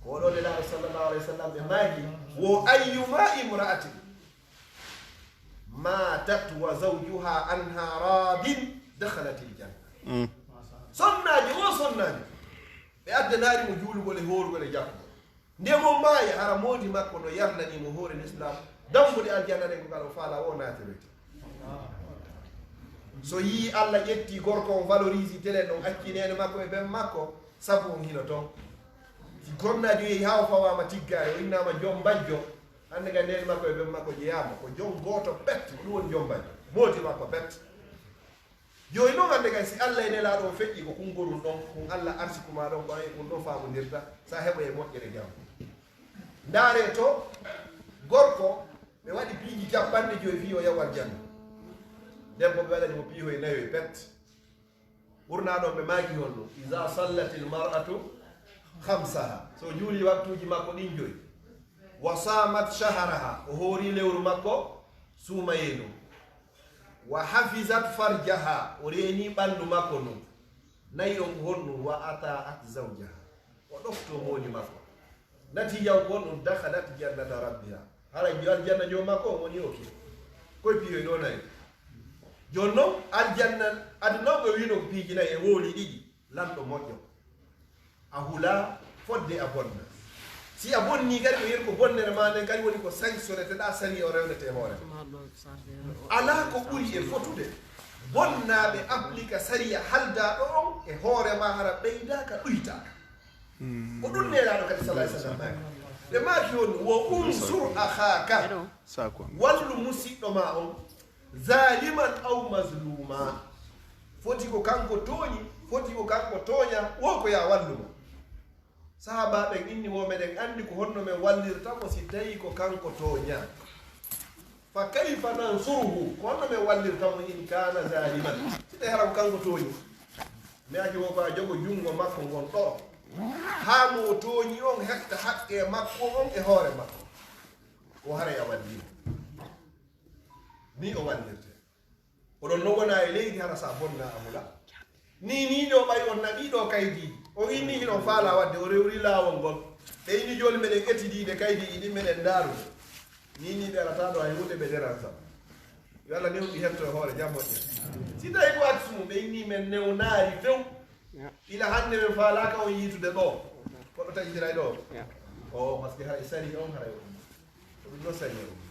ko ɗo nelaɗo sallllahu alayhi wa sallam ɓe maagi wo ayyuma imra'atin matat wa zawjuha anha radin dakhalatil janna sonnaji o sonnaji ɓe addanari mo juulugol e horugol e jakkugo ndemo maaya hara moodi makko no yarnanimo hoore l'islam dambude aljanna ɗe ko ngal o faala o natirete so yii Allah ƴetti gorko on valorise télé ɗon accinede makko e ɓen makko sabu on hino toon si gornajo yehi ha o fawama tiggare o innama joom bajjo hande ga ndeni makko e ɓen makko jeyama ko joom goto pet ko ɗum woni joom bajjo mooti makko pet joni noon hande kay si Allah e nelaɗo o feƴƴi ko kungorul ɗon kon Allah arsikuma ɗon ko kon ɗon famodirta sa heɓa e moƴƴere jam ndaare to gorko ɓe waɗi piiji capanɗe joyi fi o yawal janna debbo ɓe waɗani mo piiho e nayo e pet ɓurna ɗon ɓe maagi hon ɗum isa sallati l mar'atu hamsaha so juuli waktuji makko ɗin joyi wa samat shaharaha o hoori lewru makko suumayeno wa hafizat farjaha o reeni ɓanndu makko num nayi on ko honɗum wa ata'at zawjaha o ɗofto mooni makko natijaw ko honɗum dakhalat jannata rabbiha hara jo aljanna jo makko o woni oke koye piiyoy ɗo nayi joni noon aljanna adi noon ɓe wino ko piiji nayi e wooli ɗiɗi lanɗo moƴƴo a hula fodde a bonna si a bonni kadi ko yiri ko bonnere ma nden kadi woni ko sanctionneteɗa sari o rewnete hoore ala ko ɓuri e fotude bonnaɓe applique saria haldaɗo on e hoorema hara ɓeydaka ɗoytaka ko ɗum nelaɗo kadi salah sallam maki ɓe maki on wo unsur ahaka wallu musidɗo ma on zaliman aw masluma foti ko kanko tooñi foti ko kanko tooña wo ko ya wallumo sahabaɓen inni womeɗen andi ko honno men wallirtamo si tawi ko kanko tooña fa kayfa nansuruhu ko honno men wallirtamo in kana zaliman si tawi hara ko kanko tooñi mi aki wo ko a jogo junngo makko ngon ɗo ha mo tooñi on hetta haqqe makko on e hoore makko o haray a wallimo ni o wallirte oɗon no wona e leydi hara sa bonna amula ni ɗo ɓay on naɓiɗo kaydiji o inni hino faala wadde o rewri laawol ngol ɓe inni joni meɗen etidiide kaydi ɗi meɗen daarude ni ɓe arata ɗo hay hunde ɓe deran sam yo Allah newɗi hetto e hoore jam moƴƴe si tawi ko aksu mum ɓe inni men newnaari few ila hannde men faalaka on yiitude ɗo koɗo taƴitiray ɗo o par ce que haray sari on haray o ɗum ɗo sari on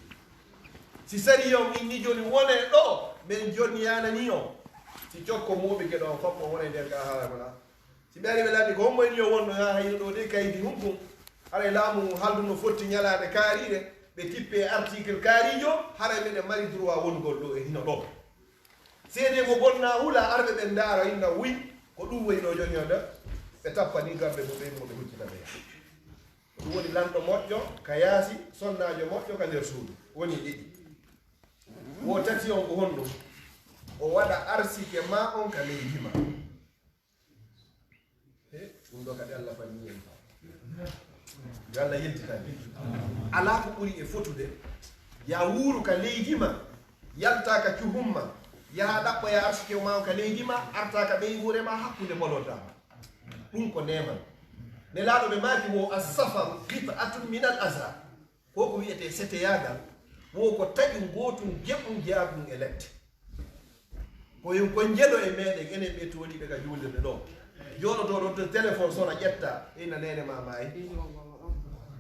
si sari on inni joni wone ɗo ɓen joni yanani o si cokko muɓe keɗo on foppo wone nder ka haramana si ɓe ari ɓe laaɓi ko hommo en yo wonno ha hayno ɗo de kaydi humkum haray laamu halduno fotti ñalade kaariɗe ɓe tippe article kaarijo haray meɗen mari droit wongol ɗo e hino ɗo seede mo bonna hula arɓe ɓen daara inna wuy ko ɗum woni ɗo joni o ɗa ɓe tappani garɓe mo ɓen moɓe huccita ɓe ɗum woni lanɗo moƴƴo ka yaasi sonnajo moƴƴo ka nder suudu woni ɗiɗi wo tati on ko honɗum o waɗa arsike ma on ka leydi ma ɗum ɗo kadi Allah fanni en yo Allah yeltitani ala ko ɓuri e fotude ya wuuru ka leydi ma yalta ka cuhumma yaha ɗaɓɓoya arsike ma on ka leydi ma arta ka ɓeyngure ma hakkude bolotama ɗum ko neman nelaɗo ɓe maaki wo assafaru qit'atun min al azar ko ko wiyete seteyagal wo ko taƴum gotum jeɓum jeyaɗum e ledde ko jeeɗo e meɗen enen ɓe toliɓe ka julirde ɗo joɗoto ɗo to téléphone sona ƴetta ina nene ma maayi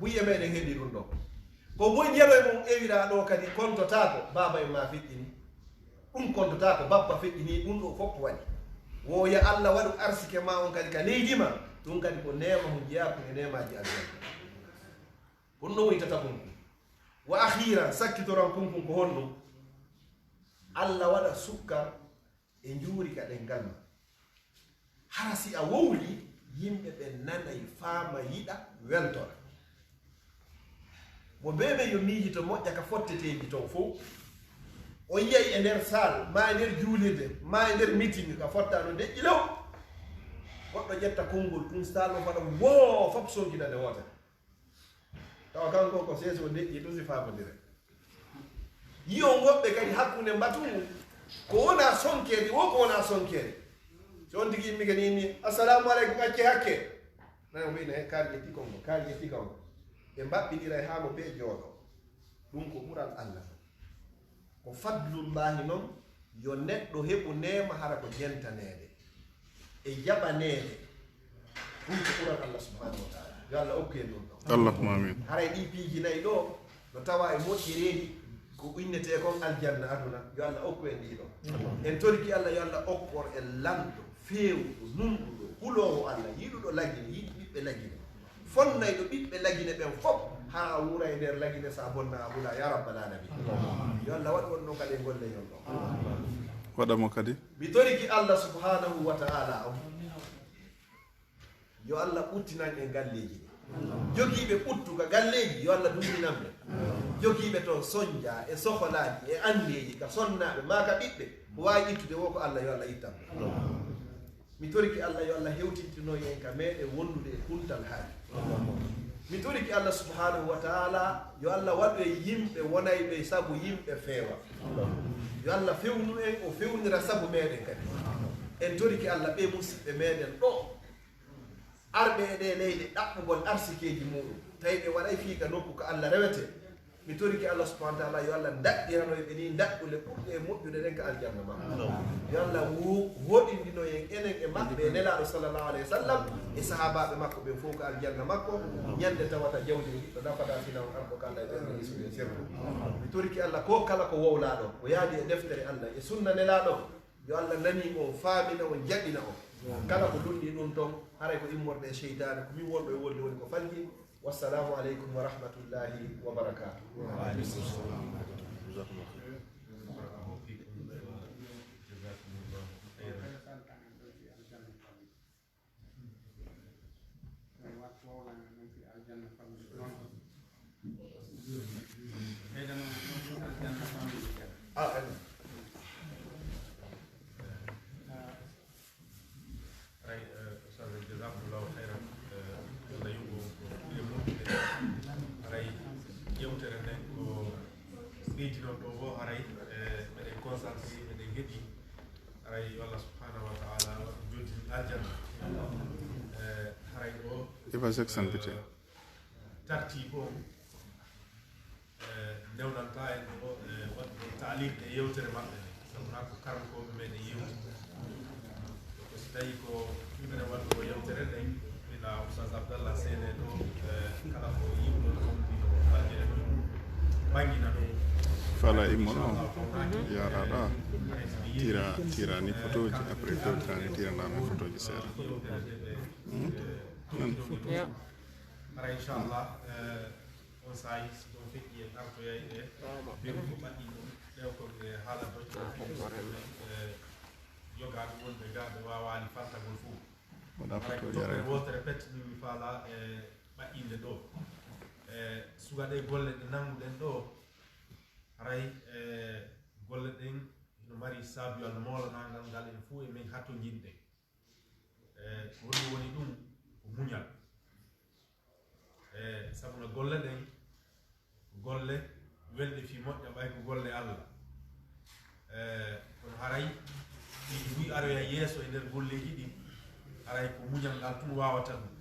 ɓuye meɗen heeɗi ɗum ɗo ko boy jeeɗo e mum ewira ɗo kadi kontotako baba e ma feƴƴini ɗum kontotako babba feƴƴini ɗum ɗo fof waɗi woya Allah waɗu arsike ma on kadi ka leydi ma ɗum kadi ko nema mo jeeya ko e nemaji aljanna ɗum ɗo woni tatakum wa akhiran sakkitoran kunkum ko honɗum Allah waɗa sukka e juuri ka ɗengal ma hara si a wowli yimɓe ɓe nanay faama yiɗa weltora mo beɓe yo miijito moƴƴa ka fotteteji ton fof o yiyay e nder salle ma e nder juulirde ma e nder meeting ka fottano deƴƴi lew goɗɗo ƴetta konngol ɗum salle o faɗa wo fof sonkinande wotere tawa kanko ko seeso deƴƴi ɗum si faamodire yiyon goɓɓe kadi hakkunde mbatu ko wona sonkede wo ko wona sonkede so on tigi yimɓe kadi ni assalamu aleykum acce hakke nana wiyno hen kaali yetti kongo kaali yetti kongo ɓe mbaɓɓiɗira e haamo be jooɗo ɗum ko ɓural allah ko fadlullahi noon yo neɗɗo heɓu nema hara ko jentanede e jaɓanede ɗum ko ɓural allah subhanahu wa taala yo allah okkuye ɗum ɗo allahumma amin haray ɗi piiji nayyi ɗo no tawa e moƴƴireeɗi ko innete kon aljanna aduna yo allah okku en ɗiɗo en toriki allah yo allah okkor en lamɗo feewɗo nunɗuɗo hulowo allah yiɗuɗo lagine yiɗi ɓiɓɓe lagine fonnayɗo ɓiɓɓe lagine ɓen fof ha wura e nder lagine sa bonna a hula ya rabbal alamin yo allah waɗ wonno kadi e golle yon ɗo waɗamo kadi mi toriki allah subhanahu wa ta'ala o yo allah ɓuttinan en galleji jogiiɓe ɓuttuka galleji yo allah dumminan ɓe jogiiɓe to soñdia e soholaji e andeji ka sonnaɓe ma ka ɓiɓɓe ko wawi ittude wo ko allah yo allah ittan mi toriki allah yo allah hewtintino en ka meɗen wondude e kuntal haaji mi toriki allah subhanahu wa taala yo allah waɗu e yimɓe wonayɓe saabu yimɓe feewa yo allah fewnu en o fewnira saabu meɗen kadi en toriki allah ɓe musidɓe meɗen ɗo arɓe e ɗe leyɗe ɗaɓɓugol arsikeji muɗum tawi ɓe waɗay fiika nokku ko allah rewete mi toriki allah subahana taala yo allah daɗɗirano ɓe ni daɗɗule ɓurɗe e moƴƴude ɗen ko aljanna makko yo allah woɗindino en enen e maɓɓe e nelaɗo sallllahu alayhi wa sallam e sahabaɓe makko ɓen fof ko aljanna makko ñande tawata jawdi ɗo nafata finan arko kala e ɓen isude sertu mi toriki allah ko kala ko wowlaɗo o yaadi e deftere allah e sunna nelaɗo yo allah nani on faamina on jaɓina on kala ko luɗɗi ɗum toon haray ko immorde e cheytane ko min wonɗo e wolde woni ko falki wassalamu aleykum wa rahmatullahi wa barakatuh ɓeydinon ɗo bo haray meɗen concentré meɗen geɗi haray Allah subhanahu wa taala waɗo joddini aljanna haray ɗo ifa section bite tarti ko ndewnanta en ɗo waɗde taalim e yewtere maɓɓe nde sabu na ko karkoɓe meɗen yewti ko so tawi ko minen waɗi ko yewtere nden ɓiɗa oustaz Abdallah Sene ɗo kala ko yimɗo komdino fajire ɗo bangina ɗo fala immono yaraɗa tirani photo ji après fewtirani tiranami photo ji seeɗa ara inchallah on saahi so ɗon feƴƴi en artoyay e ɓen ko ɓaɗɗi ɗum ɗew koɓe haala docce jogaɓe wonɓe ga ɓe wawani fartagol fof waɗa photo ara yara wotere pettini faala e ɓaɗɗinde ɗo sugaɗe golle ɗe nanguɗen ɗo haray golle ɗen no mari saabuyal molanagal ngal en fof emin hatto jinɗen ko woni woni ɗum ko muñal sabu no golle ɗen golle welɗe fi moƴƴa ɓay ko golle Allah kono haray ɗiɗi wi aroya yeeso e nder golleji ɗi haray ko muñal ngal tun wawata ɗum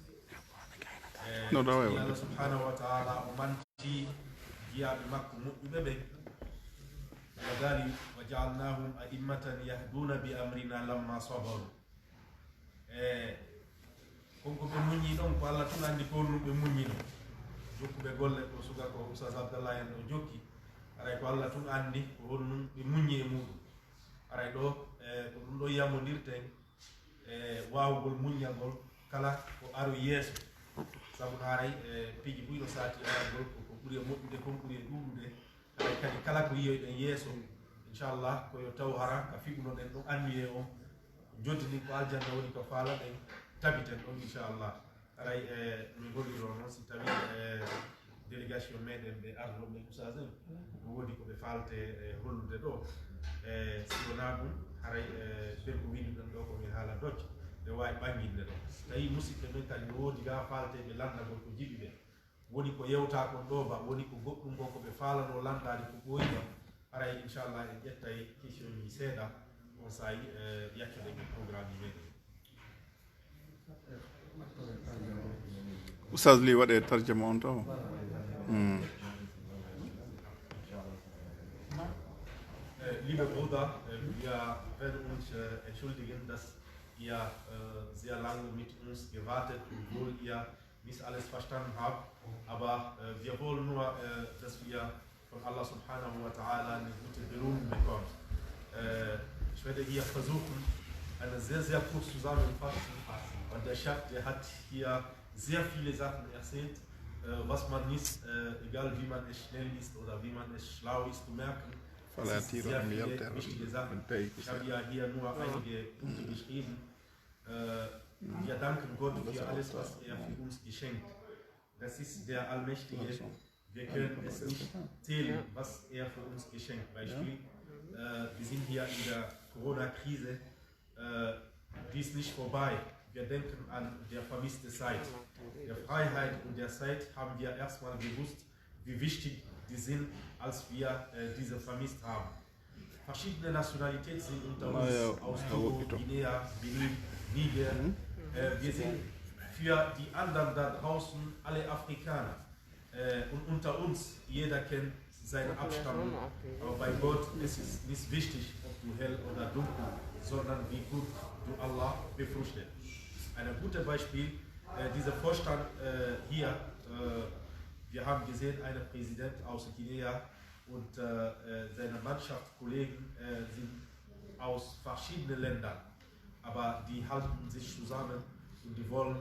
no ɗawa e Allah subhanahu wa taala o manti jiyaɓe makko moƴƴuɓe ɓe وذلك وجعلناهم أئمة يهدون بأمرنا لما صبروا konko ɓe muñi ɗon ko Allah tun andi ko ɓe muñi ɗon jokkuɓe golle ɗo suga ko Oustaz Abdallah en ɗo jokki aray ko Allah tun andi ko honɗum ɓe muñi e muɗum aray ɗo ko ɗum ɗo yamodirten wawugol muñal ngol kala ko aro yeeso sabu haray piiji ɓuyɗo sati aragol ko ɓuuri e moƴƴude kon ɓuuri e ɗuɗude aray kadi kala ko yiyoyɗen yeeso inchallah koyo taw hara ka figunoɗen ɗum anniye on joddini ko aljanna woni ko faala ɗen tabiten ɗon inchallah aray min golliro noon si tawi délégation meɗen ɓe ardoɓe oustaz en wodi koɓe falte hollude ɗo si wona ɗum haray ɓen ko winduɗen ɗo komin haala docce ɓe wawi ɓanginde ɗo so tawi musidɓe men kadi no wodi ga falteɓe landagol ko jiɗi ɓe woni ko yewta kon ɗo ba woni ko goɗɗum gon koɓe falano landade ko ɓoyi ɗon aray inchallah en ƴettay question ji seeɗa on saayi yaccude ɓe programme meɗen. Oustaz li waɗe tarjama on taw. Liebe Bruder, wir werden uns entschuldigen, dass ihr sehr lange mit uns gewartet, obwohl ihr nicht alles verstanden habt. Aber wir wollen nur, dass wir von Allah subhanahu wa ta'ala eine gute Belohnung bekommen. Ich werde hier versuchen, eine sehr, sehr kurz zusammenfassen. Und der Chef, der hat hier sehr viele Sachen erzählt, was man nicht, egal wie man es schnell liest oder wie man es schlau ist, zu merken. Es sind sehr viele wichtige Sachen. Ich habe ja hier nur einige Punkte geschrieben. Wir danken Gott für alles, was er für uns geschenkt. Das ist der Allmächtige. Wir können es nicht zählen, was er für uns geschenkt. Beispiel, wir sind hier in der Corona-Krise. Die ist nicht vorbei. Wir denken an der vermisste Zeit. Der Freiheit und der Zeit haben wir erstmal gewusst, wie wichtig die sind, als wir diese vermisst haben. Verschiedene Nationalitäten sind unter uns, aus Togo, Guinea, Benin, Niger. Wir sind für die anderen da draußen alle Afrikaner. Und unter uns, jeder kennt seine Abstammung. Aber bei Gott ist es nicht wichtig, ob du hell oder dunkel, sondern wie gut du Allah befürchtest. Ein gutes Beispiel, dieser Vorstand hier, wir haben gesehen, ein Präsident aus Guinea und seine Mannschaftskollegen sind aus verschiedenen Ländern, aber die halten sich zusammen und die wollen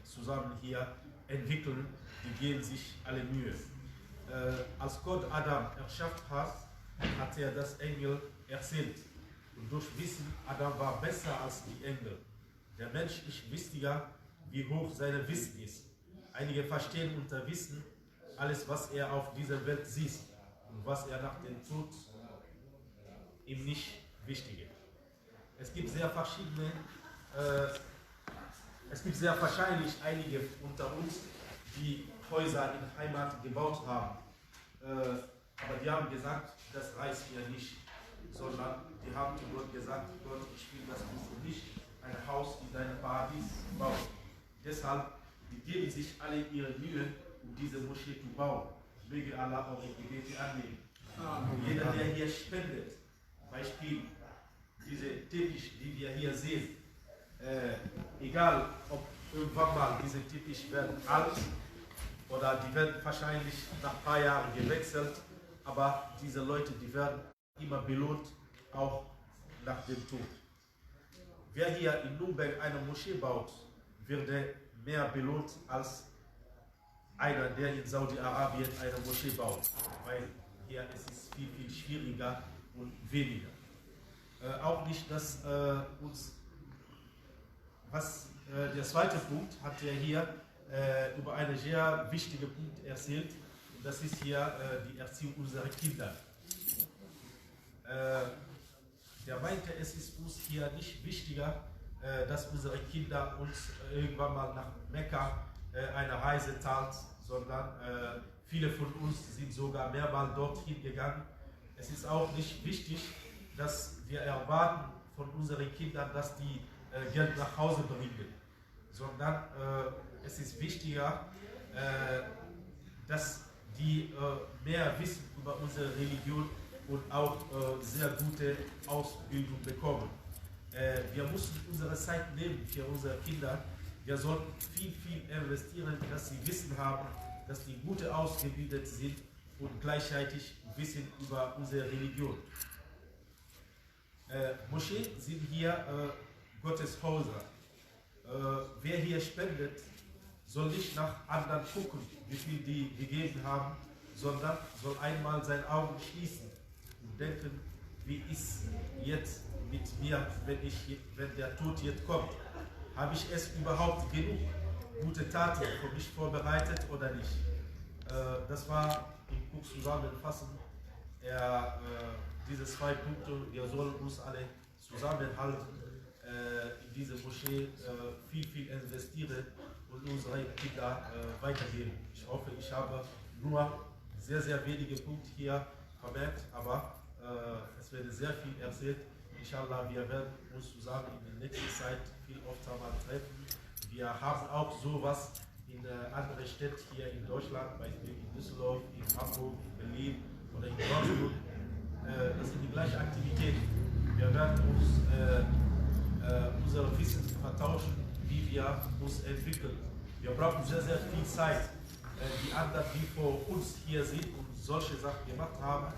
zusammen hier entwickeln, die geben sich alle Mühe. Als Gott Adam erschafft hat, hat er das Engel erzählt. Und durch Wissen, Adam war besser als die Engel. Der Mensch ist wichtiger, wie hoch sein Wissen ist. Einige verstehen unter Wissen alles, was er auf dieser Welt sieht und was er nach dem Tod ihm nicht wichtig ist. Es gibt sehr wahrscheinlich einige unter uns, die Häuser in Heimat gebaut haben. Aber die haben gesagt, das reicht mir nicht, sondern die haben zu Gott gesagt, Gott, ich will, dass du für mich ein Haus in deinem Paradies baust. Deshalb geben sich alle ihre Mühe, um diese Moschee zu bauen. Möge Allah eure Gebete annehmen. Jeder, der hier spendet, Beispiel, diese Teppich, die wir hier sehen, egal ob irgendwann mal diese Teppich werden alt oder die werden wahrscheinlich nach ein paar Jahren gewechselt, aber diese Leute, die werden immer belohnt, auch nach dem Tod. Wer hier in Nürnberg eine Moschee baut, wird mehr belohnt als einer, der in Saudi-Arabien eine Moschee baut, weil hier ist es viel, viel schwieriger und weniger. Auch nicht, dass der zweite Punkt hat er hier über einen sehr wichtigen Punkt erzählt, und das ist hier die Erziehung unserer Kinder. Der meinte, es ist uns hier nicht wichtiger, dass unsere Kinder uns irgendwann mal nach Mekka eine Reise zahlt, sondern viele von uns sind sogar mehrmals dorthin gegangen. Es ist auch nicht wichtig, dass wir erwarten von unseren Kindern, dass die Geld nach Hause bringen, sondern es ist wichtiger, dass die mehr wissen über unsere Religion und auch sehr gute Ausbildung bekommen. Wir müssen unsere Zeit nehmen für unsere Kinder. Wir sollten viel, viel investieren, dass sie Wissen haben, dass die gut ausgebildet sind und gleichzeitig Wissen über unsere Religion. Moscheen sind hier Gottes Häuser. Wer hier spendet, soll nicht nach anderen gucken, wie viel die gegeben haben, sondern soll einmal seine Augen schließen und denken, wie ist jetzt mit mir, wenn der Tod jetzt kommt. Habe ich es überhaupt genug gute Taten für mich vorbereitet oder nicht? Das war im Buch zusammenfassen. Diese zwei Punkte, wir sollen uns alle zusammenhalten, in diese Moschee viel, viel investieren und unsere Kinder weitergeben. Ich hoffe, ich habe nur sehr, sehr wenige Punkte hier vermehrt, aber es wird sehr viel erzählt. Inshallah, wir werden uns zusammen in der nächsten Zeit viel öfter mal treffen. Wir haben auch sowas in anderen Städten hier in Deutschland, beispielsweise in Düsseldorf, in Hamburg, in Berlin oder in Dortmund. Das sind die gleichen Aktivitäten. Wir werden uns unsere Wissen vertauschen, wie wir uns entwickeln. Wir brauchen sehr, sehr viel Zeit. Die anderen, die vor uns hier sind und solche Sachen gemacht haben,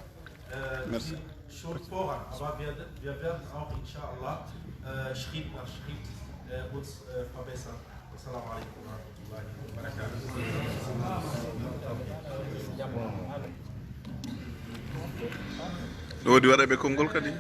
sind schon voran. Aber wir werden auch inshallah Schritt nach Schritt uns verbessern. Assalamu alaikum wa rahmatullahi wa barakatuh. ɗo waɗi waɗaɓe konngol kadi